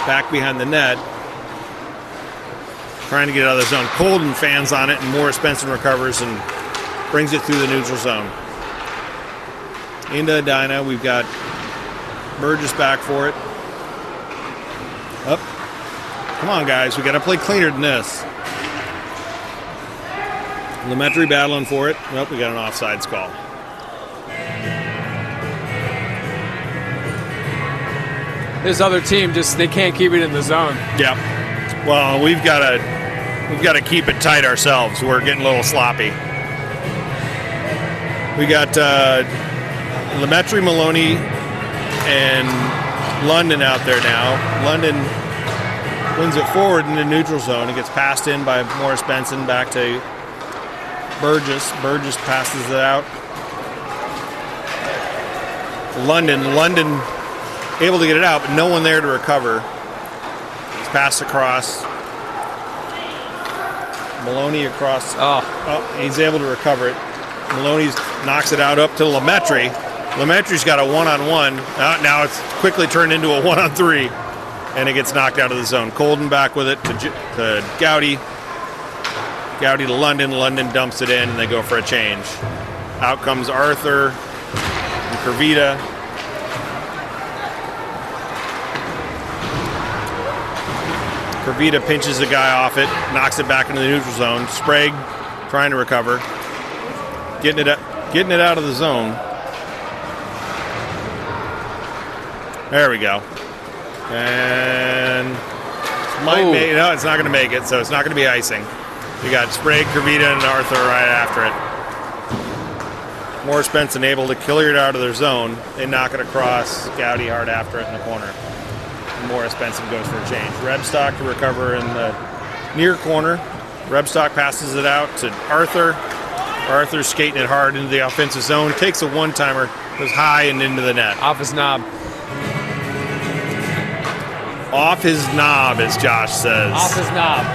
Speaker 1: Back behind the net. Trying to get out of the zone. Colden fans on it, and Morris Benson recovers and brings it through the neutral zone. Into Edina, we've got Burgess back for it. Up. Come on, guys, we got to play cleaner than this. Lemaitre battling for it. Nope, we got an offsides call.
Speaker 3: This other team they can't keep it in the zone.
Speaker 1: Yep. Well, we've got to keep it tight ourselves. We're getting a little sloppy. We got Lemaitre, Maloney, and London out there now. London wins it forward in the neutral zone. It gets passed in by Morris Benson back to Burgess. Burgess passes it out. London able to get it out, but no one there to recover. It's passed across. Maloney across. Oh, he's able to recover it. Maloney knocks it out up to Lemaitre. Lemaitre's got a one-on-one. Now it's quickly turned into a one-on-three, and it gets knocked out of the zone. Colden back with it to Gowdy. Gowdy to London. London dumps it in, and they go for a change. Out comes Arthur and Kervita. Kervita pinches the guy off it, knocks it back into the neutral zone. Sprague trying to recover. Getting it out of the zone. There we go. And no, it's not going to make it, so it's not going to be icing. We got Sprague, Kervita, and Arthur right after it. Morris Benson able to clear it out of their zone. They knock it across. Gowdy hard after it in the corner. Morris Benson goes for a change. Rebstock to recover in the near corner. Rebstock passes it out to Arthur. Arthur's skating it hard into the offensive zone. Takes a one-timer, goes high and into the net.
Speaker 3: Off his knob.
Speaker 1: Off his knob, as Josh says.
Speaker 3: Off his knob.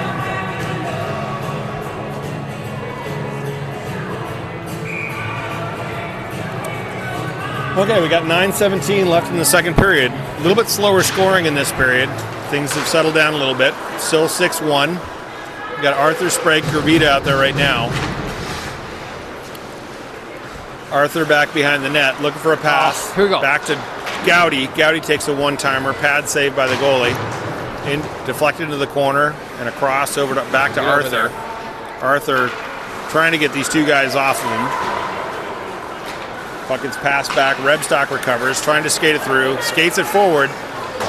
Speaker 1: Okay, we got 9:17 left in the second period. A little bit slower scoring in this period. Things have settled down a little bit. Still 6-1. We got Arthur, Sprague, Kervita out there right now. Arthur back behind the net, looking for a pass.
Speaker 3: Here we go.
Speaker 1: Back to Gowdy. Gowdy takes a one-timer. Pad saved by the goalie. Deflected into the corner and across back to Arthur. Arthur trying to get these two guys off of him. Puck gets passed back. Rebstock recovers, trying to skate it through. Skates it forward.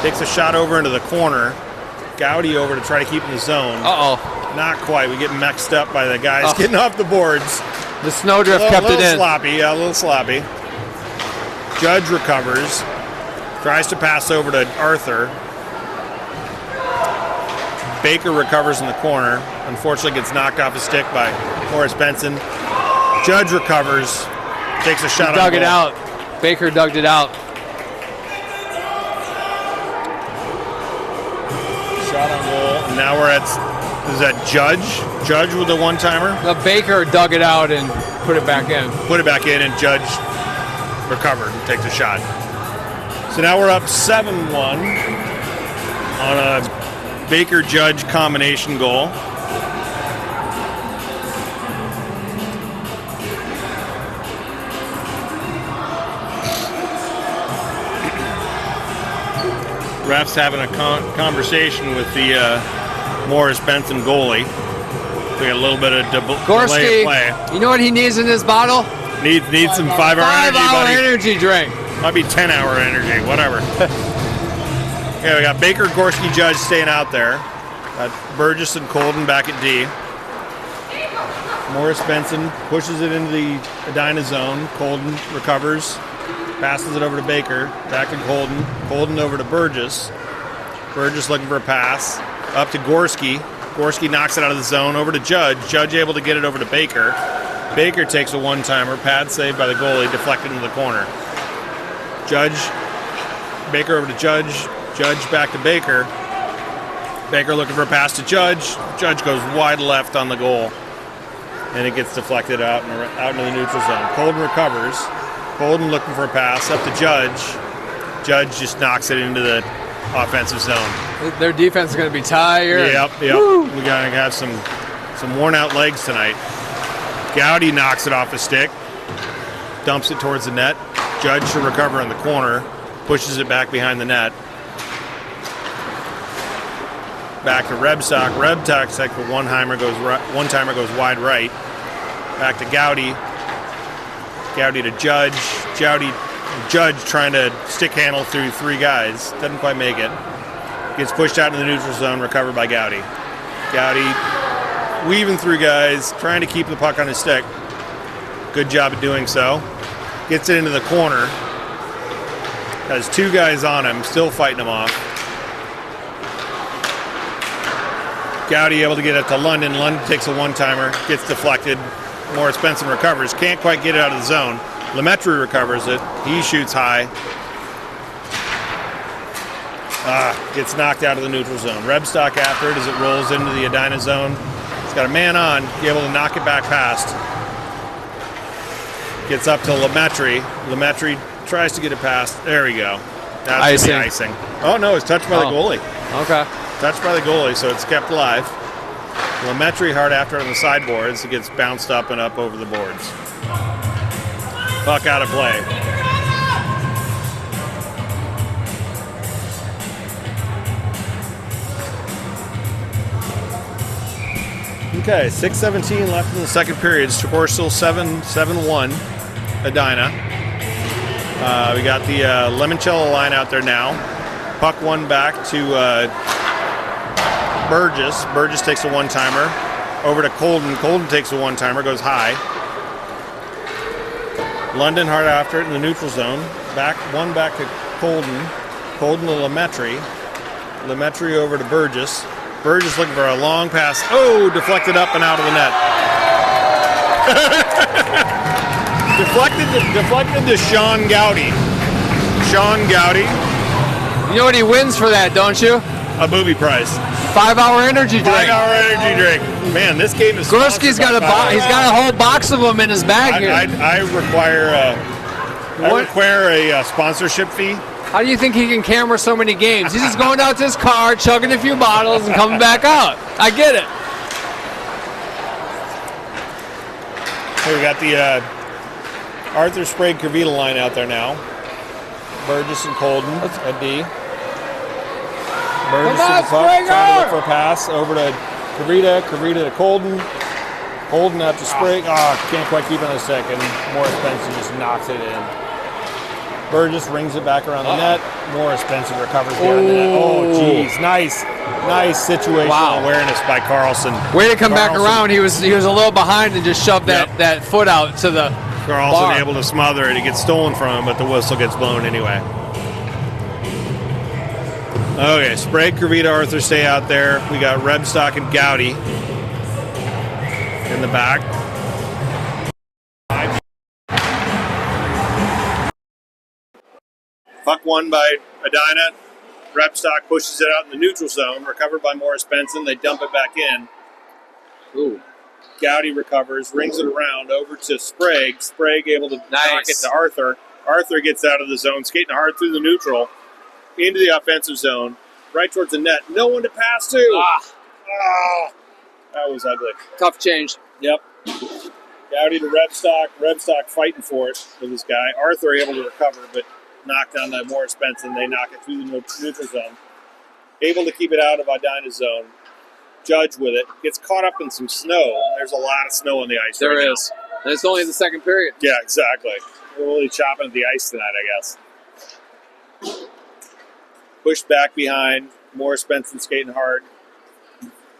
Speaker 1: Takes a shot over into the corner. Gowdy over to try to keep in the zone.
Speaker 3: Uh-oh.
Speaker 1: Not quite. We get mixed up by the guys getting off the boards.
Speaker 3: The snowdrift kept it in.
Speaker 1: A little sloppy. Judge recovers. Tries to pass over to Arthur. Baker recovers in the corner. Unfortunately gets knocked off his stick by Morris Benson. Judge recovers. Takes a shot on goal.
Speaker 3: Dug it out. Baker dug it out.
Speaker 1: Shot on goal. And now we're at, is that Judge? Judge with the one-timer?
Speaker 3: The Baker dug it out and put it back in.
Speaker 1: Put it back in, and Judge recovered and takes a shot. So now we're up 7-1 on a Baker-Judge combination goal. Refs having a conversation with the Morris Benson goalie. We got a little bit of delay of play.
Speaker 3: You know what he needs in this bottle?
Speaker 1: Needs some 5-hour energy, buddy.
Speaker 3: Energy drink.
Speaker 1: Might be 10-hour energy, whatever. Okay, we got Baker, Gorski, Judge staying out there. Got Burgess and Colden back at D. Morris Benson pushes it into the Edina zone. Colden recovers, passes it over to Baker, back to Colden. Colden over to Burgess. Burgess looking for a pass. Up to Gorski. Gorski knocks it out of the zone. Over to Judge. Judge able to get it over to Baker. Baker takes a one-timer. Pad saved by the goalie, deflected into the corner. Judge. Baker over to Judge. Judge back to Baker. Baker looking for a pass to Judge. Judge goes wide left on the goal. And it gets deflected out into the neutral zone. Colden recovers. Colden looking for a pass. Up to Judge. Judge just knocks it into the offensive zone.
Speaker 3: Their defense is going to be tired.
Speaker 1: Yep. Woo. We got to have some worn-out legs tonight. Gowdy knocks it off the stick. Dumps it towards the net. Judge to recover in the corner. Pushes it back behind the net. Back to Rebstock. Rebstock's like the one-timer goes wide right. Back to Gowdy. Gowdy to Judge. Judge trying to stick handle through three guys. Doesn't quite make it. Gets pushed out in the neutral zone, recovered by Gowdy. Gowdy weaving through guys, trying to keep the puck on his stick. Good job at doing so. Gets it into the corner. Has two guys on him, still fighting him off. Gowdy able to get it to London. London takes a one-timer, gets deflected. Morris Benson recovers, can't quite get it out of the zone. Lemaitre recovers it. He shoots high. Gets knocked out of the neutral zone. Rebstock after it as it rolls into the Edina zone. He's got a man on, be able to knock it back past. Gets up to Lemaitre. Lemaitre tries to get it past. There we go. That's the icing. Oh, no, it's touched by the goalie.
Speaker 3: Okay.
Speaker 1: Touched by the goalie, so it's kept alive. Lemaitre hard after it on the sideboards. It gets bounced up and up over the boards. Puck out of play. Okay, 6:17 left in the second period. Score still 7-1, Edina. We got the Limoncello line out there now. Puck one back to Burgess. Burgess takes a one-timer. Over to Colden. Colden takes a one-timer, goes high. London hard after it in the neutral zone. Back to Colden. Colden to Lemaitre. Lemaitre over to Burgess. Burgess looking for a long pass. Oh, deflected up and out of the net. deflected to Sean Gowdy. Sean Gowdy.
Speaker 3: You know what he wins for that, don't you?
Speaker 1: A booby prize.
Speaker 3: 5-hour energy drink.
Speaker 1: 5-hour energy drink. Man, this game is.
Speaker 3: Gorski's got he's got a whole box of them in his bag here.
Speaker 1: I require a sponsorship fee.
Speaker 3: How do you think he can camera so many games? He's just going out to his car, chugging a few bottles, and coming back out. I get it.
Speaker 1: Here we got the Arthur Sprague Kervita line out there now. Burgess and Colden at D. Burgess to the puck, trying to look for a pass over to Kervita. Kervita to Colden. Colden out to Sprague. Can't quite keep it on a second. Morris Benson just knocks it in. Burgess rings it back around the net. Morris Benson recovers behind the net. Oh, geez. Nice situational awareness by Carlson.
Speaker 3: Way to come back around. He was a little behind and just shoved that foot out to the
Speaker 1: Carlson
Speaker 3: bar.
Speaker 1: Able to smother it. It gets stolen from him, but the whistle gets blown anyway. Okay, Sprague, Kervita, Arthur stay out there. We got Rebstock and Gowdy in the back. Puck won by Edina. Rebstock pushes it out in the neutral zone. Recovered by Morris Benson. They dump it back in.
Speaker 3: Ooh.
Speaker 1: Gowdy recovers, rings it around over to Sprague. Sprague able to knock it to Arthur. Arthur gets out of the zone, skating hard through the neutral, into the offensive zone, right towards the net. No one to pass to. That was ugly.
Speaker 3: Tough change.
Speaker 1: Yep. Gowdy to Rebstock. Rebstock fighting for it with this guy. Arthur able to recover, but knocked down by Morris Benson. They knock it through the neutral zone. Able to keep it out of Edina's zone. Judge with it. Gets caught up in some snow. There's a lot of snow on the ice
Speaker 3: There is. And it's only the second period.
Speaker 1: Yeah, exactly. We're really chopping at the ice tonight, I guess. Pushed back behind. Morris Benson skating hard.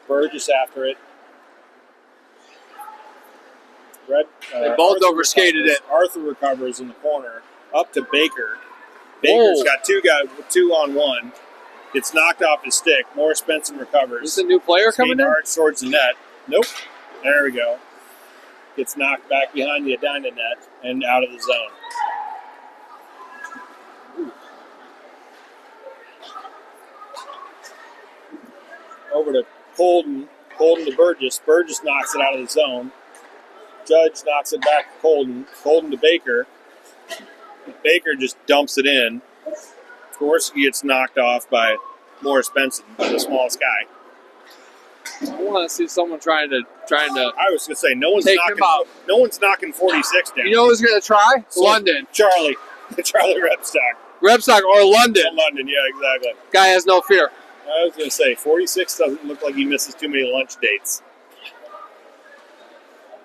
Speaker 1: Burgess after it.
Speaker 3: They both overskated it.
Speaker 1: Arthur recovers in the corner, up to Baker. Baker's got two on one. Gets knocked off his stick. Morris Benson recovers.
Speaker 3: Is this a new player coming in?
Speaker 1: Hard towards the net. Nope. There we go. Gets knocked back behind the Edina net and out of the zone. Over to Colden. Colden to Burgess. Burgess knocks it out of the zone. Judge knocks it back to Colden. Colden to Baker. Baker just dumps it in. Gorski gets knocked off by Morris Benson, the smallest guy.
Speaker 3: I want to see someone trying to.
Speaker 1: I was going to say no one's
Speaker 3: take
Speaker 1: knocking.
Speaker 3: him out.
Speaker 1: No one's knocking 46 down.
Speaker 3: You know who's going to try?
Speaker 1: So,
Speaker 3: London.
Speaker 1: Charlie Rebstock.
Speaker 3: Rebstock or London.
Speaker 1: London, yeah, exactly.
Speaker 3: Guy has no fear.
Speaker 1: I was going to say 46 doesn't look like he misses too many lunch dates.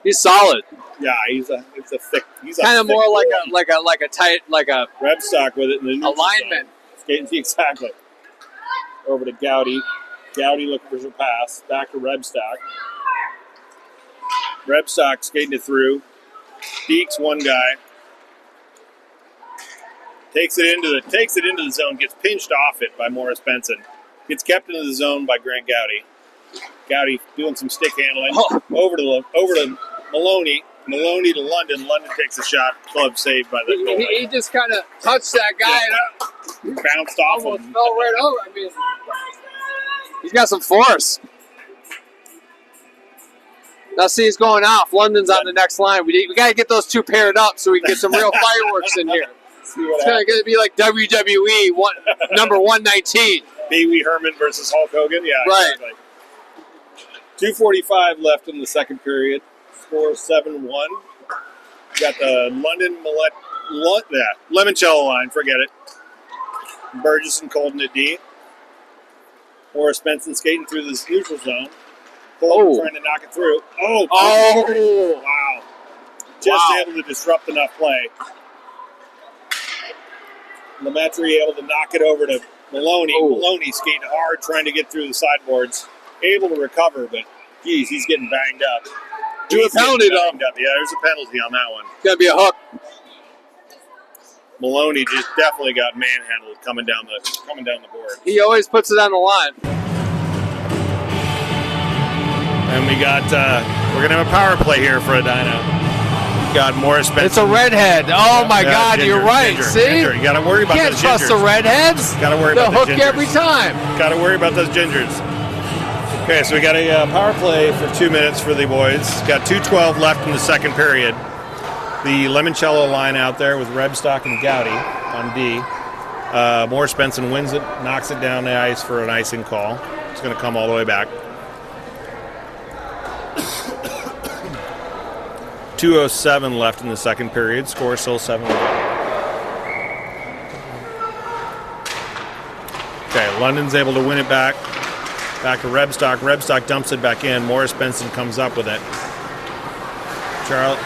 Speaker 3: He's solid.
Speaker 1: Yeah, he's a thick. He's
Speaker 3: kind of more like a tight
Speaker 1: Rebstock with it in the neutral
Speaker 3: alignment.
Speaker 1: Skating exactly. Over to Gowdy. Gowdy looking for some pass. Back to Rebstock. Rebstock skating it through. Deeks one guy. Takes it into the zone. Gets pinched off it by Morris Benson. Gets kept into the zone by Grant Gowdy. Gowdy doing some stick handling. Over to Maloney. Maloney to London. London takes a shot. Club saved by the goalie.
Speaker 3: He just kind of touched that guy and
Speaker 1: bounced off
Speaker 3: almost
Speaker 1: him.
Speaker 3: fell right over. I mean, he's got some force. Now see, he's going off. London's on the next line. We got to get those two paired up so we can get some real fireworks in here. It's going to be like WWE number 119.
Speaker 1: Pee Wee Herman versus Hulk Hogan. Yeah,
Speaker 3: right.
Speaker 1: Exactly. 2:45 left in the second period. Score 7-1. Got the London Limoncello line. Forget it. Burgess and Colden at D. Morris Benson skating through this neutral zone. Colden trying to knock it through. Wow. Just able to disrupt enough play. Lemaitre able to knock it over to Maloney. Maloney skating hard, trying to get through the sideboards. Able to recover, but geez, he's getting banged up.
Speaker 3: Do a penalty though.
Speaker 1: Yeah, there's a penalty on that one.
Speaker 3: It's gonna be a hook.
Speaker 1: Maloney just definitely got manhandled coming down the board.
Speaker 3: He always puts it on the line.
Speaker 1: And we got we're gonna have a power play here for Edina. Got Morris Benson.
Speaker 3: It's a redhead. Oh my God,
Speaker 1: ginger,
Speaker 3: you're right. See,
Speaker 1: ginger. You gotta worry about those gingers.
Speaker 3: Can't trust the redheads.
Speaker 1: Gotta worry about the
Speaker 3: hook
Speaker 1: gingers.
Speaker 3: every time.
Speaker 1: Gotta worry about those gingers. Okay, so we got a power play for 2 minutes for the boys. Got 2:12 left in the second period. The Limoncello line out there with Rebstock and Gowdy on D. Morris Benson wins it, knocks it down the ice for an icing call. It's going to come all the way back. 2:07 left in the second period. Score still 7-1. Okay, London's able to win it back. Back to Rebstock. Rebstock dumps it back in. Morris Benson comes up with it.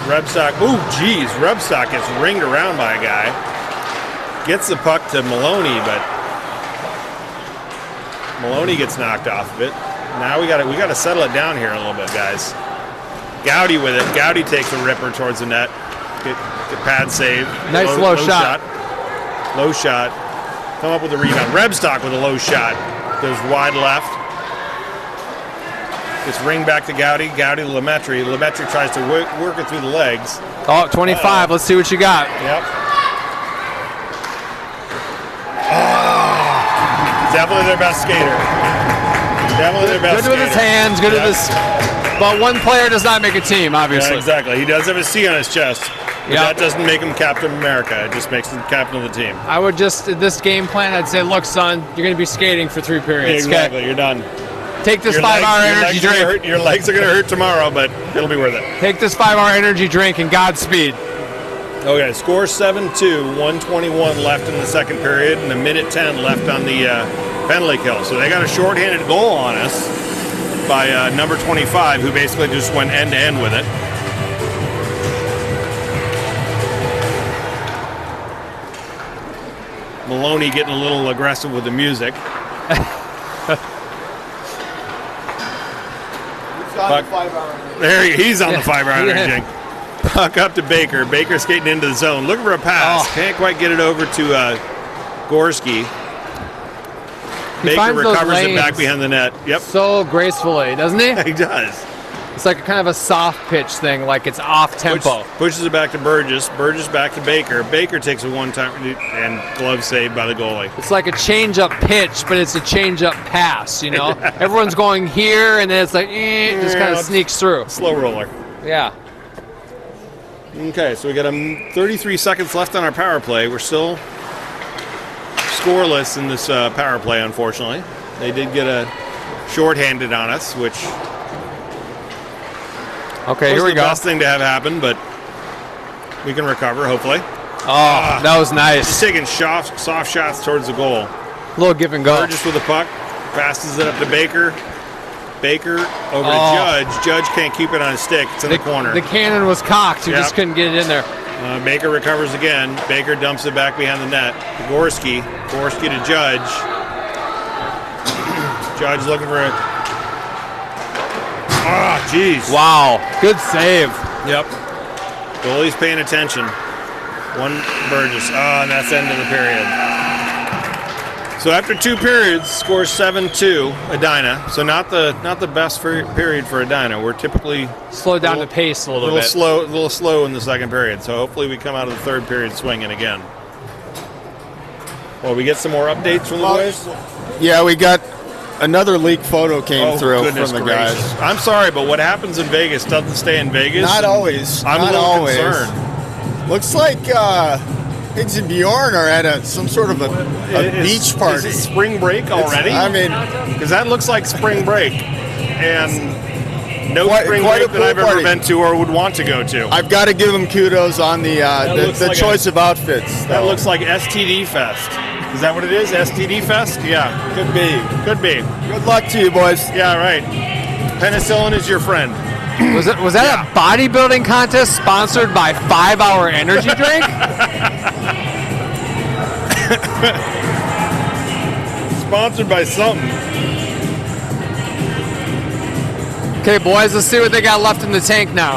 Speaker 1: Rebstock. Rebstock gets ringed around by a guy. Gets the puck to Maloney, but Maloney gets knocked off of it. Now we got to settle it down here a little bit, guys. Gowdy with it. Gowdy takes a ripper towards the net. Get pad save.
Speaker 3: Nice low shot.
Speaker 1: Low shot. Come up with a rebound. Rebstock with a low shot. Goes wide left. Gets ringed back to Gowdy. Gowdy to Lemaitre. Lemaitre tries to work it through the legs.
Speaker 3: 25. Let's see what you got.
Speaker 1: Yep. Definitely their best skater.
Speaker 3: Good with his hands. Good with his. But one player does not make a team, obviously.
Speaker 1: Yeah, exactly. He does have a C on his chest. But that doesn't make him Captain America. It just makes him captain of the team.
Speaker 3: I would just, this game plan, I'd say, look, son, you're going to be skating for 3 periods.
Speaker 1: Exactly.
Speaker 3: Okay?
Speaker 1: You're done.
Speaker 3: Take this 5-hour energy drink.
Speaker 1: Your legs are going to hurt tomorrow, but it'll be worth it.
Speaker 3: Take this 5-hour energy drink and Godspeed.
Speaker 1: Okay, score 7-2, 1:21 left in the second period, and 1:10 left on the penalty kill. So they got a shorthanded goal on us by number 25, who basically just went end-to-end with it. Maloney getting a little aggressive with the music.
Speaker 2: He's on the 5-hour.
Speaker 1: He's on the 5-hour energy. puck up to Baker. Baker skating into the zone, looking for a pass.
Speaker 3: Oh.
Speaker 1: Can't quite get it over to Gorski.
Speaker 3: He
Speaker 1: Baker
Speaker 3: finds those
Speaker 1: recovers it
Speaker 3: lanes
Speaker 1: back behind the net. Yep,
Speaker 3: so gracefully, doesn't he?
Speaker 1: he does.
Speaker 3: It's like a kind of a soft pitch thing, like it's off tempo.
Speaker 1: Pushes it back to Burgess. Burgess back to Baker. Baker takes a one-time and glove save by the goalie.
Speaker 3: It's like a change-up pitch, but it's a change-up pass, you know? Everyone's going here, and then it's like, just kind of sneaks through.
Speaker 1: Slow roller.
Speaker 3: Yeah.
Speaker 1: Okay, so we got 33 seconds left on our power play. We're still scoreless in this power play, unfortunately. They did get a shorthanded on us, which
Speaker 3: Okay, here
Speaker 1: was
Speaker 3: we
Speaker 1: the
Speaker 3: go.
Speaker 1: best thing to have happen, but we can recover, hopefully.
Speaker 3: Oh, that was
Speaker 1: Just
Speaker 3: nice.
Speaker 1: taking soft shots towards the goal.
Speaker 3: Little give and go.
Speaker 1: Burgess with the puck, passes it up to Baker. Baker over to Judge. Judge can't keep it on his stick. It's in the corner.
Speaker 3: The cannon was cocked. You
Speaker 1: Yep.
Speaker 3: just couldn't get it in there.
Speaker 1: Baker recovers again. Baker dumps it back behind the net. To Gorski. Gorski to Judge. Judge looking for it. Ah, jeez.
Speaker 3: Wow. Good save.
Speaker 1: Yep. Goalie's paying attention. One Burgess. Oh, and that's the end of the period. So after 2 periods, scores 7-2, Edina. So not the best period for Edina. We're typically
Speaker 3: Slow down the pace a little bit.
Speaker 1: little slow in the second period. So hopefully we come out of the third period swinging again. Well, we get some more updates from the boys.
Speaker 2: Yeah, we got another leak photo came through
Speaker 1: goodness
Speaker 2: from the
Speaker 1: gracious.
Speaker 2: guys.
Speaker 1: I'm sorry, but what happens in Vegas doesn't stay in Vegas.
Speaker 2: Not
Speaker 1: and
Speaker 2: always.
Speaker 1: I'm
Speaker 2: Not
Speaker 1: a little
Speaker 2: always.
Speaker 1: concerned.
Speaker 2: Looks like Higgs and Bjorn are at some sort of a beach party.
Speaker 1: Is it spring break already?
Speaker 2: I mean,
Speaker 1: because that looks like spring break, and no spring
Speaker 2: quite a
Speaker 1: break that I've
Speaker 2: pool
Speaker 1: ever
Speaker 2: party.
Speaker 1: been to or would want to go to.
Speaker 2: I've got to give them kudos on the
Speaker 1: looks like
Speaker 2: choice of outfits.
Speaker 1: That looks like STD Fest. Is that what it is? STD Fest? Yeah,
Speaker 2: could be.
Speaker 1: could be.
Speaker 2: Good luck to you, boys.
Speaker 1: Yeah, right. Penicillin is your friend.
Speaker 3: Was that a bodybuilding contest sponsored by 5 Hour Energy Drink?
Speaker 1: Sponsored by something.
Speaker 3: Okay, boys, let's see what they got left in the tank now.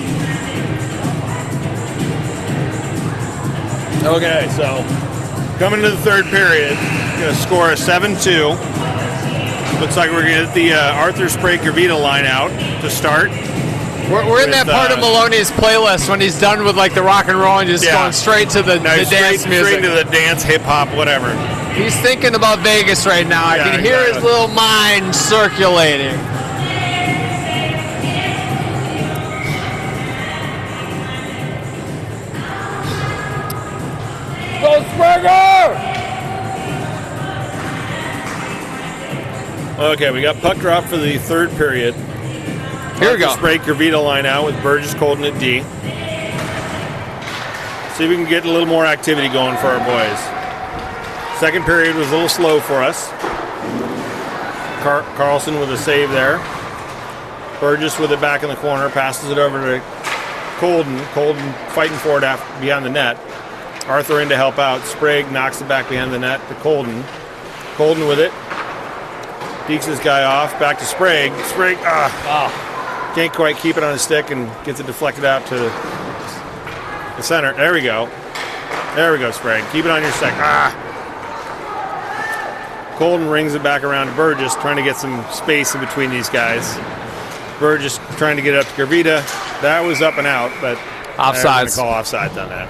Speaker 1: Okay, so coming to the third period, going to score a 7-2. Looks like we're going to get the Arthur Sprague Gravita line out to start.
Speaker 3: We're in that part of Maloney's playlist when he's done with like the rock and roll and just going straight to the dance music.
Speaker 1: Straight to the dance, hip hop, whatever.
Speaker 3: He's thinking about Vegas right now. I can hear his little mind circulating. Go Sprague!
Speaker 1: Okay, we got puck drop for the third period.
Speaker 3: Here we go.
Speaker 1: Sprague Gravita line out with Burgess Colton at D. See if we can get a little more activity going for our boys. Second period was a little slow for us. Carlson with a save there. Burgess with it back in the corner, passes it over to Colton. Colton fighting for it behind the net. Arthur in to help out. Sprague knocks it back behind the net to Colton. Colton with it. Deeks his guy off. Back to Sprague. Sprague, can't quite keep it on his stick and gets it deflected out to the center. There we go. There we go, Sprague. Keep it on your stick. Colton rings it back around to Burgess, trying to get some space in between these guys. Burgess trying to get it up to Gravita. That was up and out, but
Speaker 3: offsides.
Speaker 1: Call offsides on that.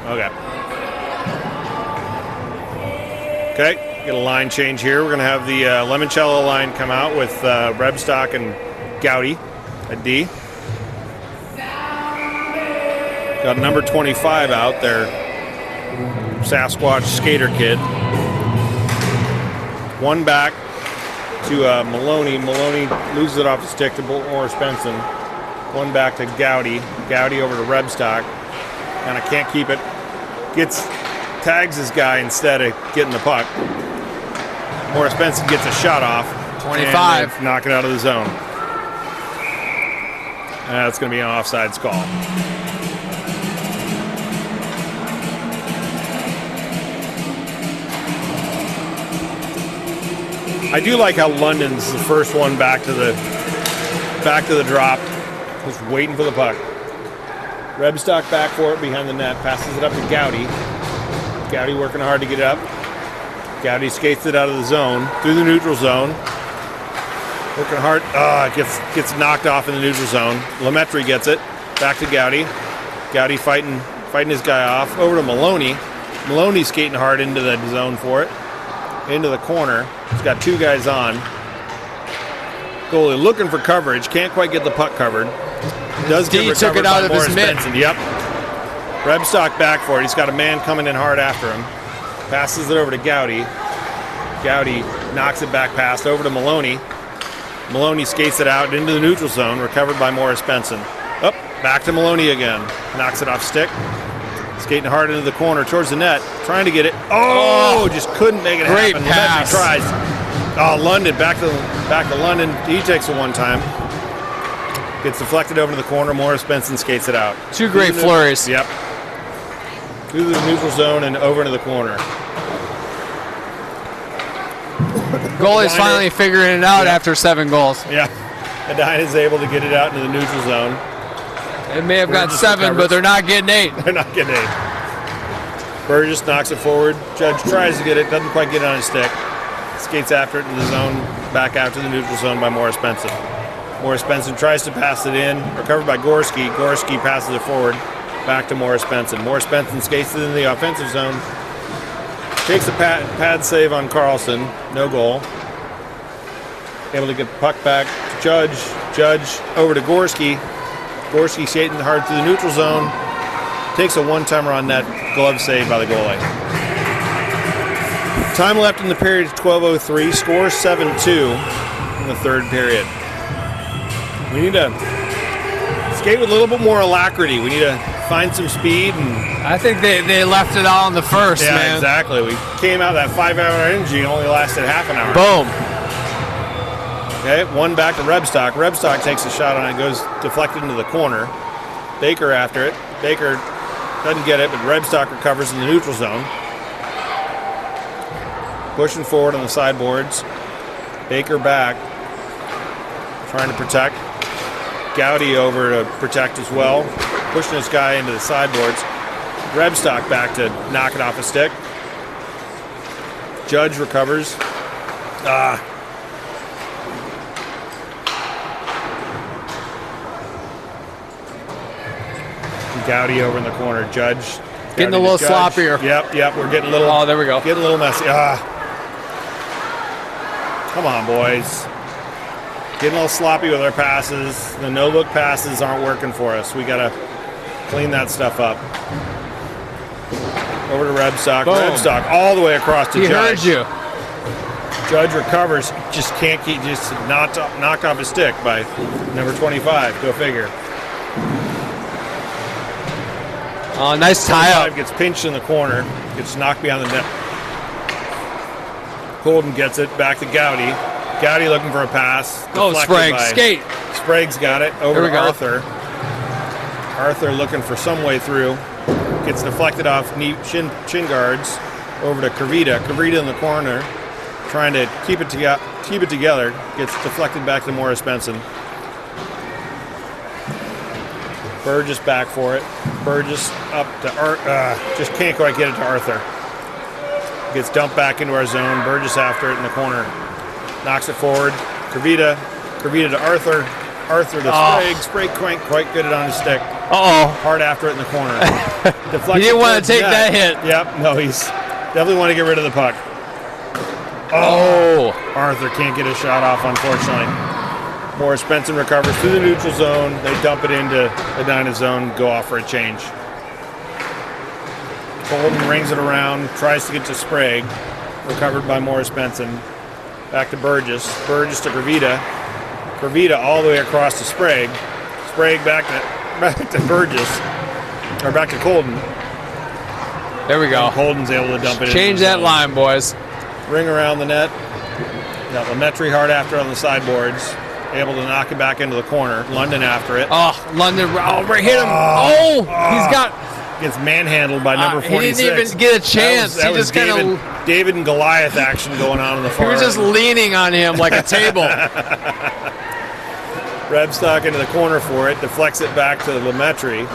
Speaker 1: Okay, get a line change here. We're going to have the Limoncello line come out with Rebstock and Gowdy at D. Got number 25 out there, Sasquatch Skater Kid. One back to Maloney. Maloney loses it off the stick to Morris Benson. One back to Gowdy. Gowdy over to Rebstock. Kind of can't keep it. Tags his guy instead of getting the puck. Morris Benson gets a shot off.
Speaker 3: 25.
Speaker 1: And knock it out of the zone. That's going to be an offsides call. I do like how London's the first one back to the drop, just waiting for the puck. Rebstock back for it behind the net. Passes it up to Gowdy. Gowdy working hard to get it up. Gowdy skates it out of the zone, through the neutral zone. Working hard. Gets knocked off in the neutral zone. Lemaitre gets it. Back to Gowdy. Gowdy fighting his guy off. Over to Maloney. Maloney skating hard into the zone for it. Into the corner. He's got two guys on. Goalie looking for coverage. Can't quite get the puck covered. Does get recovered
Speaker 3: took it out
Speaker 1: by
Speaker 3: of his
Speaker 1: Morris
Speaker 3: mitt.
Speaker 1: Benson. Yep. Rebstock back for it. He's got a man coming in hard after him. Passes it over to Gowdy. Gowdy knocks it back past over to Maloney. Maloney skates it out into the neutral zone. Recovered by Morris Benson. Up, back to Maloney again. Knocks it off stick. Skating hard into the corner towards the net. Trying to get it. Oh, just couldn't make it
Speaker 3: Great
Speaker 1: happen.
Speaker 3: pass.
Speaker 1: Lemaitre tries. Oh, London, back to London. He takes it one time. Gets deflected over to the corner. Morris Benson skates it out.
Speaker 3: Two great flurries.
Speaker 1: Yep. Through the neutral zone and over into the corner.
Speaker 3: Goalie's finally figuring it out after 7 goals.
Speaker 1: Yeah. Edina's able to get it out into the neutral zone.
Speaker 3: It may have got 7, but they're not getting 8.
Speaker 1: They're not getting 8. Burgess knocks it forward. Judge tries to get it. Doesn't quite get it on his stick. Skates after it in the zone. Back out to the neutral zone by Morris Benson. Morris Benson tries to pass it in. Recovered by Gorski. Gorski passes it forward. Back to Morris Benson. Morris Benson skates it in the offensive zone. Takes a pad save on Carlson. No goal. Able to get the puck back to Judge. Judge over to Gorski. Gorski skating hard through the neutral zone. Takes a one-timer on net. Glove save by the goalie. Time left in the period is 12:03. Score 7-2 in the third period. We need to skate with a little bit more alacrity. We need to find some speed. And
Speaker 3: I think they left it all in the first,
Speaker 1: yeah,
Speaker 3: man.
Speaker 1: exactly. We came out that 5-hour energy only lasted half an hour.
Speaker 3: Boom.
Speaker 1: Okay, one back to Rebstock. Rebstock takes a shot on it, goes deflected into the corner. Baker after it. Baker doesn't get it, but Rebstock recovers in the neutral zone. Pushing forward on the sideboards. Baker back. Trying to protect. Gowdy over to protect as well. Pushing this guy into the sideboards. Rebstock back to knock it off a stick. Judge recovers. Gowdy over in the corner. Judge.
Speaker 3: Getting
Speaker 1: Gowdy
Speaker 3: a little
Speaker 1: to Judge.
Speaker 3: sloppier.
Speaker 1: Yep. We're getting a little.
Speaker 3: Oh, there we go.
Speaker 1: Getting a little messy. Come on, boys. Getting a little sloppy with our passes. The no-look passes aren't working for us. We got to clean that stuff up. Over to Rebstock.
Speaker 3: Boom.
Speaker 1: Rebstock all the way across to
Speaker 3: He
Speaker 1: Judge.
Speaker 3: heard you.
Speaker 1: Judge recovers. Just can't keep. Just knocked off his stick by number 25. Go figure.
Speaker 3: Oh, nice tie-up.
Speaker 1: Gets pinched in the corner. Gets knocked behind the net. Colden gets it back to Gowdy. Gowdy looking for a pass.
Speaker 3: Oh,
Speaker 1: Deflected
Speaker 3: Sprague,
Speaker 1: by-
Speaker 3: skate.
Speaker 1: Sprague's got it. Over
Speaker 3: There we
Speaker 1: to
Speaker 3: go.
Speaker 1: Arthur. Arthur looking for some way through. Gets deflected off knee, shin guards. Over to Kravita. Kravita in the corner. Trying to keep it together. Gets deflected back to Morris Benson. Burgess back for it. Burgess up to just can't quite get it to Arthur. Gets dumped back into our zone. Burgess after it in the corner. Knocks it forward. Kravita to Arthur. Arthur to Sprague. Sprague can't quite get it on his stick.
Speaker 3: Uh-oh.
Speaker 1: Hard after it in the corner.
Speaker 3: He didn't want to take that hit.
Speaker 1: Yep. No, he's definitely want to get rid of the puck.
Speaker 3: Oh.
Speaker 1: Arthur can't get a shot off, unfortunately. Morris Benson recovers through the neutral zone. They dump it into Edina zone, go off for a change. Colden rings it around, tries to get to Sprague. Recovered by Morris Benson. Back to Burgess. Burgess to Gravita. Gravita all the way across to Sprague. Sprague back to Burgess. Or back to Colden.
Speaker 3: There we go.
Speaker 1: And Colden's able to dump it in.
Speaker 3: Change that line, boys.
Speaker 1: Ring around the net. Got Lemaitre hard after on the sideboards. Able to knock it back into the corner. London after it.
Speaker 3: Oh, London. Oh, hit him. He's got.
Speaker 1: Gets manhandled by number 46.
Speaker 3: He didn't even get a chance.
Speaker 1: That
Speaker 3: He
Speaker 1: was
Speaker 3: just kind of.
Speaker 1: David and Goliath action going on in the
Speaker 3: He
Speaker 1: far
Speaker 3: was just
Speaker 1: end.
Speaker 3: leaning on him like a table.
Speaker 1: Rebstock into the corner for it. Deflects it back to Lemaitre.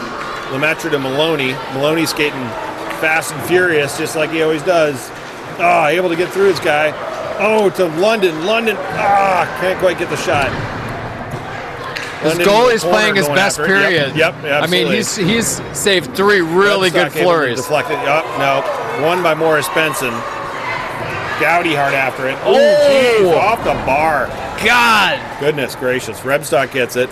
Speaker 1: Lemaitre to Maloney. Maloney skating fast and furious, just like he always does. Able to get through his guy. To London. London, can't quite get the shot.
Speaker 3: His goalie's playing his best period.
Speaker 1: Yep, absolutely.
Speaker 3: I mean, he's saved 3 really good flurries.
Speaker 1: Deflected. No. One by Morris Benson. Gowdy hard after it. Geez, off the bar.
Speaker 3: God.
Speaker 1: Goodness gracious. Rebstock gets it.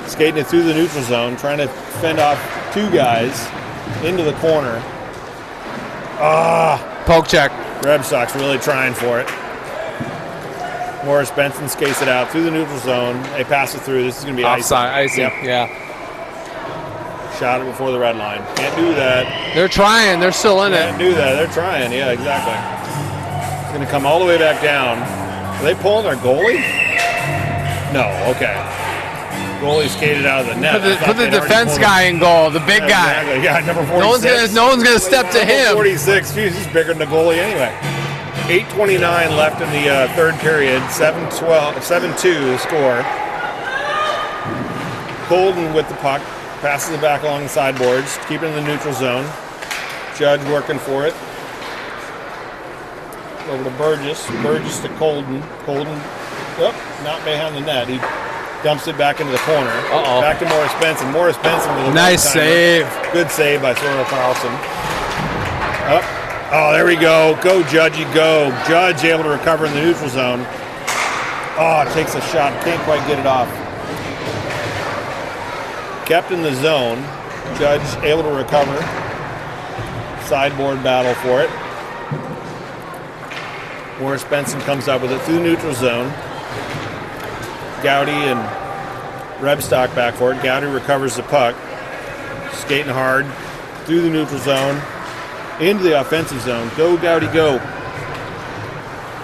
Speaker 1: Skating it through the neutral zone, trying to fend off 2 guys into the corner.
Speaker 3: Poke check.
Speaker 1: Rebstock's really trying for it. Morris Benson skates it out through the neutral zone. They pass it through. This is going to be
Speaker 3: icing.
Speaker 1: Yep.
Speaker 3: Yeah.
Speaker 1: Shot it before the red line. Can't do that.
Speaker 3: They're trying. They're still in
Speaker 1: Can't do that. They're trying. Yeah, exactly. It's going to come all the way back down. Are they pulling their goalie? No. Okay. Goalie skated out of the net.
Speaker 3: Put the defense guy in goal. The big guy.
Speaker 1: Exactly. Yeah, number 46.
Speaker 3: No one's gonna step to him.
Speaker 1: 46. Jeez, he's bigger than the goalie anyway. 8:29 left in the third period. 7-2 score. Colden with the puck. Passes it back along the sideboards. Keep it in the neutral zone. Judge working for it. Over to Burgess. Burgess to Colden. Colden, not behind the net. He dumps it back into the corner. Back to Morris Benson. Morris Benson with a
Speaker 3: nice save.
Speaker 1: Good save by Thornton Carlson. There we go. Go, Judgy, go. Judge able to recover in the neutral zone. Takes a shot. Can't quite get it off. Kept in the zone. Judge able to recover. Sideboard battle for it. Morris Benson comes up with it through the neutral zone. Gowdy and Rebstock back for it. Gowdy recovers the puck. Skating hard through the neutral zone. Into the offensive zone. Go, Gowdy, go.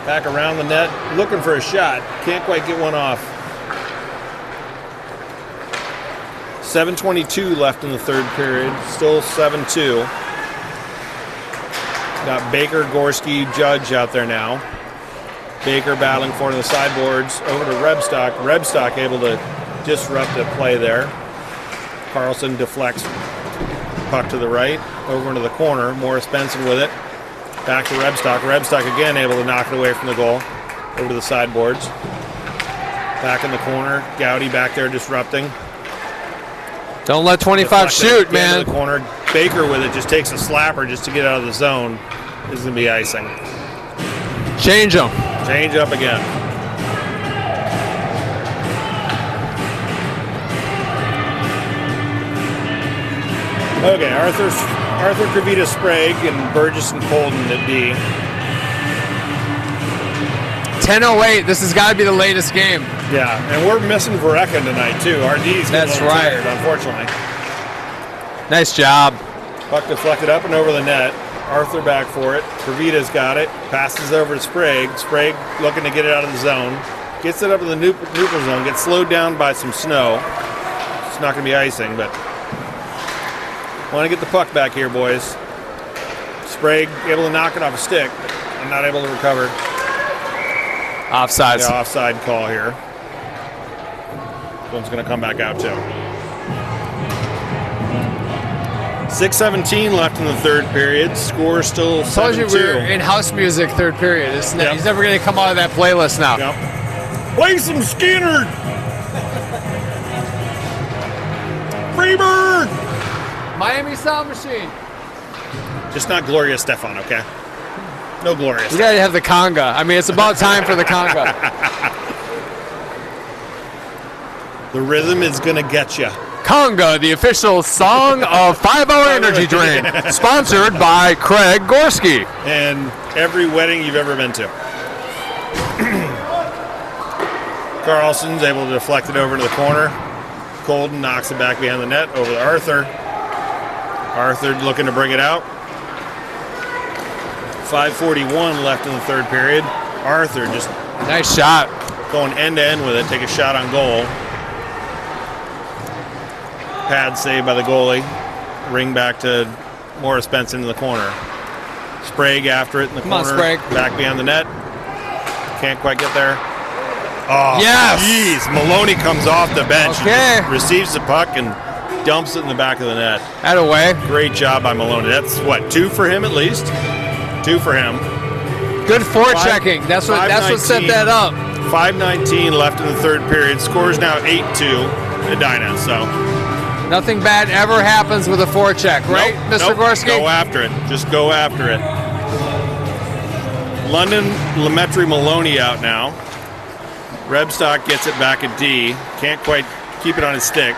Speaker 1: Back around the net. Looking for a shot. Can't quite get one off. 7:22 left in the third period. Still 7-2. Got Baker, Gorski, Judge out there now. Baker battling for the sideboards. Over to Rebstock. Rebstock able to disrupt the play there. Carlson deflects puck to the right. Over into the corner. Morris Benson with it. Back to Rebstock. Rebstock again able to knock it away from the goal. Over to the sideboards. Back in the corner. Gowdy back there disrupting.
Speaker 3: Don't let 25 shoot, man.
Speaker 1: Into the corner. Baker with it just takes a slapper just to get out of the zone. This is going to be icing.
Speaker 3: Change them.
Speaker 1: Change up again. Okay, Arthur Kravita Sprague and Burgess and Colden at D.
Speaker 3: 10:08. This has got to be the latest game.
Speaker 1: Yeah, and we're missing Varekin tonight too. Our D's
Speaker 3: That's right.
Speaker 1: tired, unfortunately.
Speaker 3: Nice job.
Speaker 1: Puck deflected up and over the net. Arthur back for it. Kravita's got it. Passes over to Sprague. Sprague looking to get it out of the zone. Gets it up in the neutral zone. Gets slowed down by some snow. It's not going to be icing, but want to get the puck back here, boys. Sprague able to knock it off a stick. I'm not able to recover.
Speaker 3: Offsides.
Speaker 1: Yeah, offside call here. One's going to come back out too. 6:17 left in the third period. Score still 7-2.
Speaker 3: Told you we were in house music third period. He's never going to come out of that playlist now.
Speaker 1: Yep. Play some Skinner. Freebird.
Speaker 3: Miami Sound Machine.
Speaker 1: Just not Gloria Stefan, okay? No Gloria.
Speaker 3: You got to have the conga. I mean, it's about time for the conga.
Speaker 1: The rhythm is going to get you.
Speaker 3: Conga, the official song of 5-Hour Energy Drink, sponsored by Craig Gorski.
Speaker 1: And every wedding you've ever been to. Carlson's able to deflect it over to the corner. Colden knocks it back behind the net over to Arthur. Arthur looking to bring it out. 5:41 left in the third period. Arthur just
Speaker 3: nice shot.
Speaker 1: Going end to end with it. Take a shot on goal. Pad save by the goalie. Ring back to Morris Benson in the corner. Sprague after it in the corner.
Speaker 3: Come on, Sprague.
Speaker 1: Back behind the net. Can't quite get there. Oh,
Speaker 3: yes!
Speaker 1: Jeez. Maloney comes off the bench.
Speaker 3: Okay.
Speaker 1: And receives the puck and dumps it in the back of the net.
Speaker 3: That away.
Speaker 1: Great job by Maloney. That's what, 2 for him at least? 2 for him.
Speaker 3: Good forechecking. That's what set that up.
Speaker 1: 5:19 left in the third period. Scores now 8-2 Edina. So
Speaker 3: nothing bad ever happens with a forecheck, right, Mr. Gorski?
Speaker 1: Go after it. Just go after it. London, Lemaitre, Maloney out now. Rebstock gets it back at D. Can't quite keep it on his stick.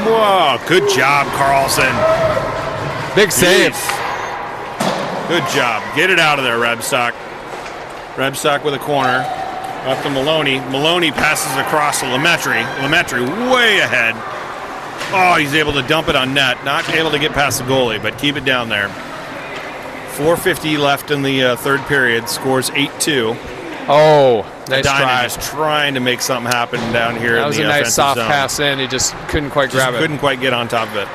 Speaker 1: Whoa, good job, Carlson.
Speaker 3: Big save.
Speaker 1: Good job. Get it out of there, Rebstock. Rebstock with a corner. Up to Maloney. Maloney passes across to Lemaitre. Lemaitre way ahead. Oh, he's able to dump it on net. Not able to get past the goalie, but keep it down there. 4:50 left in the third period. Scores 8-2.
Speaker 3: Oh, nice
Speaker 1: Edina
Speaker 3: try.
Speaker 1: just trying to make something happen down here.
Speaker 3: That was
Speaker 1: in the
Speaker 3: a nice
Speaker 1: offensive
Speaker 3: soft
Speaker 1: zone.
Speaker 3: pass in. He just couldn't quite grab it.
Speaker 1: Couldn't quite get on top of it.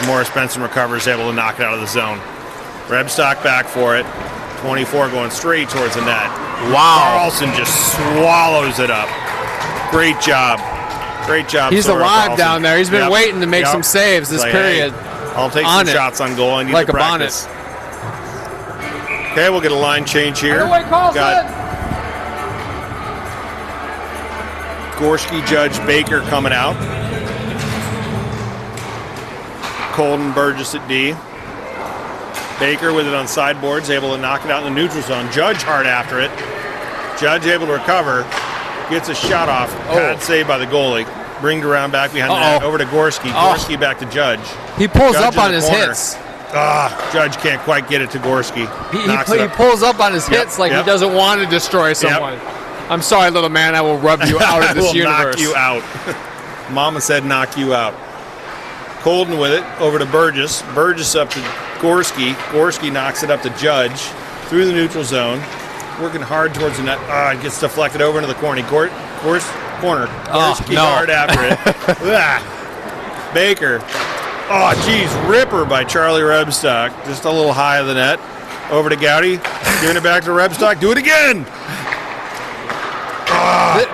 Speaker 1: Morris Benson recovers, able to knock it out of the zone. Rebstock back for it. 24 going straight towards the net.
Speaker 3: Wow.
Speaker 1: Carlson just swallows it up. Great job. Great job.
Speaker 3: He's
Speaker 1: Sora
Speaker 3: alive
Speaker 1: Carlson.
Speaker 3: down there. He's been waiting to make some saves this
Speaker 1: Like,
Speaker 3: period.
Speaker 1: hey, I'll take
Speaker 3: On
Speaker 1: some
Speaker 3: it.
Speaker 1: shots on goal. I need
Speaker 3: Like
Speaker 1: to
Speaker 3: a
Speaker 1: practice. Okay, we'll get a line change here. Got Gorski, Judge, Baker coming out. Colton, Burgess at D. Baker with it on sideboards, able to knock it out in the neutral zone. Judge hard after it. Judge able to recover. Gets a shot off. Bad save by the goalie. Bringed around back behind the net. Over to Gorski. Gorski back to Judge.
Speaker 3: He pulls
Speaker 1: Judge
Speaker 3: up
Speaker 1: in
Speaker 3: on
Speaker 1: the
Speaker 3: his
Speaker 1: corner.
Speaker 3: hits.
Speaker 1: Judge can't quite get it to Gorski.
Speaker 3: He pulls up on his hits like he doesn't want to destroy someone. I'm sorry, little man. I will rub you out of this universe.
Speaker 1: Knock you out. Mama said knock you out. Colton with it. Over to Burgess. Burgess up to Gorski. Gorski knocks it up to Judge. Through the neutral zone. Working hard towards the net. It gets deflected over into the corner. Corner. Gorski hard after it. Baker. Oh, geez. Ripper by Charlie Rebstock. Just a little high of the net. Over to Gowdy. Giving it back to Rebstock. Do it again.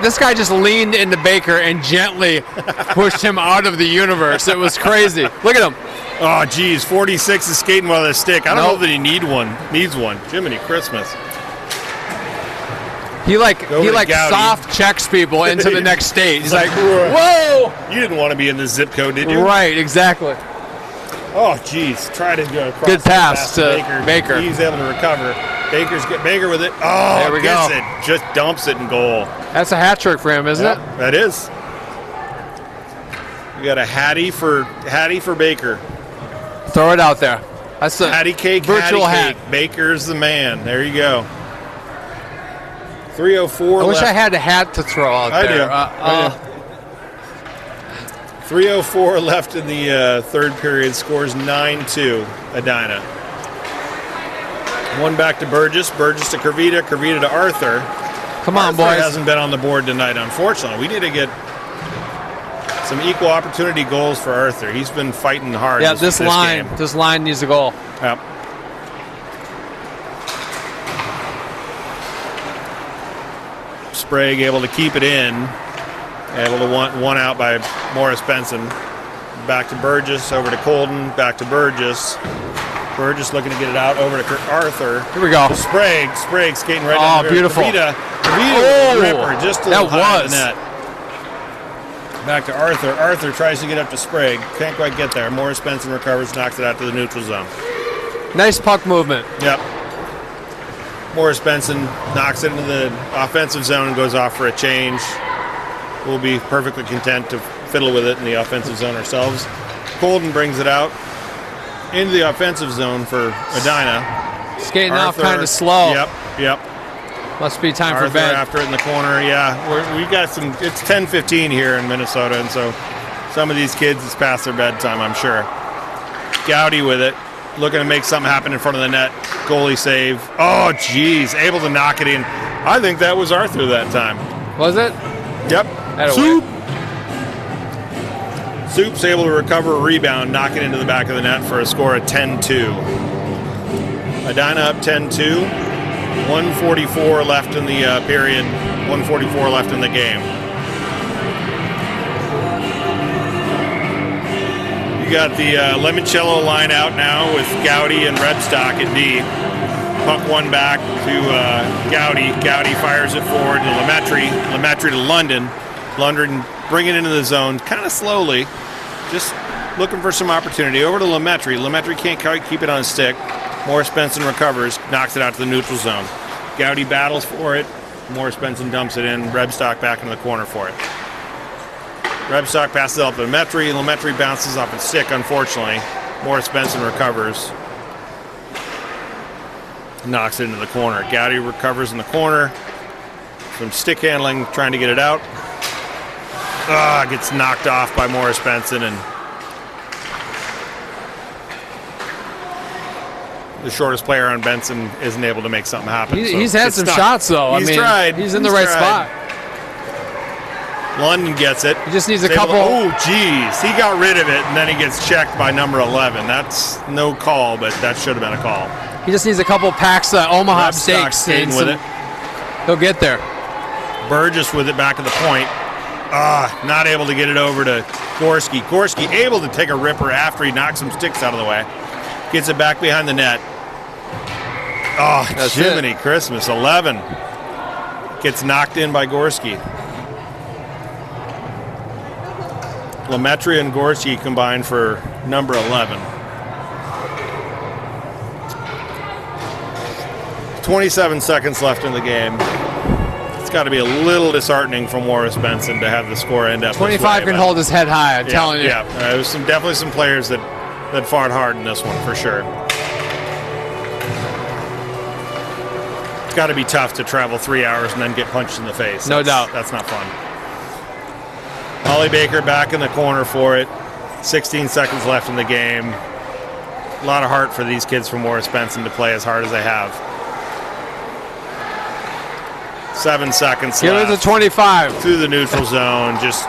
Speaker 3: This guy just leaned into Baker and gently pushed him out of the universe. It was crazy. Look at him.
Speaker 1: Oh, geez. 46 is skating with a stick. I don't know that he needs one. Jiminy Christmas.
Speaker 3: He soft checks people into the next stage. He's like, whoa!
Speaker 1: You didn't want to be in this zip code, did you?
Speaker 3: Right, exactly.
Speaker 1: Oh, geez. Try to go across.
Speaker 3: Good pass to Baker.
Speaker 1: He's able to recover. Baker with it. Oh,
Speaker 3: there we go.
Speaker 1: It. Just dumps it in goal.
Speaker 3: That's a hat trick for him, isn't it?
Speaker 1: That is. We got a Hattie for Baker.
Speaker 3: Throw it out there. That's a
Speaker 1: Hattie cake,
Speaker 3: virtual
Speaker 1: Hattie
Speaker 3: hat.
Speaker 1: cake. Baker's the man. There you go. 3:04
Speaker 3: I wish
Speaker 1: left.
Speaker 3: I had a hat to throw out there.
Speaker 1: I do. 3:04 left in the third period. Scores 9-2 Edina. One back to Burgess. Burgess to Kervita. Kervita to Arthur.
Speaker 3: Come on,
Speaker 1: Arthur
Speaker 3: boys.
Speaker 1: hasn't been on the board tonight, unfortunately. We need to get some equal opportunity goals for Arthur. He's been fighting hard.
Speaker 3: Yeah,
Speaker 1: this
Speaker 3: line needs a goal.
Speaker 1: Yep. Sprague able to keep it in. Able to one out by Morris Benson. Back to Burgess, over to Colton, back to Burgess. Burgess looking to get it out, over to Arthur.
Speaker 3: Here we go.
Speaker 1: Sprague skating right
Speaker 3: Oh,
Speaker 1: down
Speaker 3: beautiful.
Speaker 1: Kavita Ripper, just a little high of the net. Back to Arthur. Arthur tries to get up to Sprague. Can't quite get there. Morris Benson recovers, knocks it out to the neutral zone.
Speaker 3: Nice puck movement.
Speaker 1: Yep. Morris Benson knocks it into the offensive zone and goes off for a change. We'll be perfectly content to fiddle with it in the offensive zone ourselves. Colton brings it out into the offensive zone for Edina.
Speaker 3: Skating off
Speaker 1: Arthur,
Speaker 3: kind of slow.
Speaker 1: Yep.
Speaker 3: Must be time
Speaker 1: Arthur
Speaker 3: for bed.
Speaker 1: after it in the corner. Yeah, we got some. It's 10:15 here in Minnesota, and so some of these kids, it's past their bedtime, I'm sure. Gowdy with it, looking to make something happen in front of the net. Goalie save. Oh, geez, able to knock it in. I think that was Arthur that time.
Speaker 3: Was it?
Speaker 1: Yep.
Speaker 3: Soup.
Speaker 1: Soup's able to recover a rebound, knock it into the back of the net for a score of 10-2. Edina up 10-2. 1:44 left in the period. 1:44 left in the game. You got the Limoncello line out now with Gowdy and Rebstock at D. Puck one back to Gowdy. Gowdy fires it forward to Lemaitre. Lemaitre to London. London bringing it into the zone kind of slowly. Just looking for some opportunity. Over to Lemaitre. Lemaitre can't quite keep it on his stick. Morris Benson recovers. Knocks it out to the neutral zone. Gowdy battles for it. Morris Benson dumps it in. Rebstock back into the corner for it. Rebstock passes it up to Lemaitre. Lemaitre bounces off its stick, unfortunately. Morris Benson recovers. Knocks it into the corner. Gowdy recovers in the corner. Some stick handling, trying to get it out. Gets knocked off by Morris Benson, and the shortest player on Benson isn't able to make something happen.
Speaker 3: He's had some shots, though.
Speaker 1: He's tried.
Speaker 3: He's in the right spot.
Speaker 1: London gets it.
Speaker 3: He just needs a couple.
Speaker 1: Oh, geez. He got rid of it, and then he gets checked by number 11. That's no call, but that should have been a call.
Speaker 3: He just needs a couple packs of Omaha
Speaker 1: Rebstock
Speaker 3: steaks.
Speaker 1: staying with it.
Speaker 3: He'll get there.
Speaker 1: Burgess with it back at the point. Not able to get it over to Gorski. Gorski able to take a ripper after he knocks some sticks out of the way. Gets it back behind the net.
Speaker 3: That's
Speaker 1: Jiminy
Speaker 3: it.
Speaker 1: Christmas. 11. Gets knocked in by Gorski. Lemaitre and Gorski combined for number 11. 27 seconds left in the game. It's got to be a little disheartening for Morris Benson to have the score end up
Speaker 3: 25
Speaker 1: this way,
Speaker 3: can hold his head high, I'm telling you.
Speaker 1: Yeah, there was definitely some players that fought hard in this one, for sure. It's got to be tough to travel 3 hours and then get punched in the face.
Speaker 3: No doubt.
Speaker 1: That's not fun. Holly Baker back in the corner for it. 16 seconds left in the game. A lot of heart for these kids from Morris Benson to play as hard as they have. 7 seconds
Speaker 3: Give
Speaker 1: left.
Speaker 3: it to 25.
Speaker 1: Through the neutral zone. Just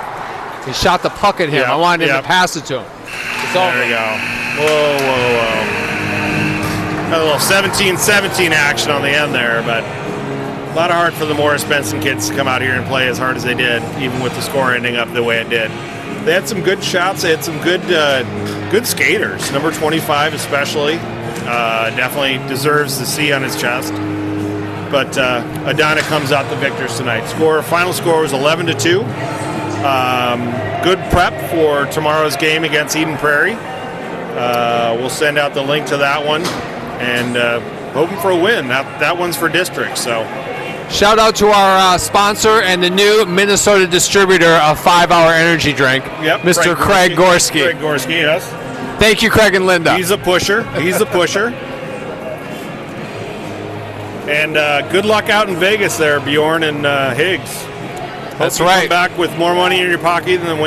Speaker 3: He shot the puck at him.
Speaker 1: Yep,
Speaker 3: I wanted him
Speaker 1: yep.
Speaker 3: to pass it to him. It's
Speaker 1: there
Speaker 3: over.
Speaker 1: we go. Whoa. Got a little 17-17 action on the end there, but a lot of heart for the Morris Benson kids to come out here and play as hard as they did, even with the score ending up the way it did. They had some good shots. They had some good skaters. Number 25 especially. Definitely deserves the C on his chest. But Edina comes out the victors tonight. Final score was 11-2. Good prep for tomorrow's game against Eden Prairie. We'll send out the link to that one, and hoping for a win. That one's for district. So,
Speaker 3: shout out to our sponsor and the new Minnesota distributor of 5-Hour Energy Drink,
Speaker 1: yep,
Speaker 3: Mr. Craig Gorski.
Speaker 1: Craig Gorski, yes.
Speaker 3: Thank you, Craig and Linda.
Speaker 1: He's a pusher. And good luck out in Vegas there, Bjorn and Higgs.
Speaker 3: That's
Speaker 1: Hope you
Speaker 3: right.
Speaker 1: come back with more money in your pocket than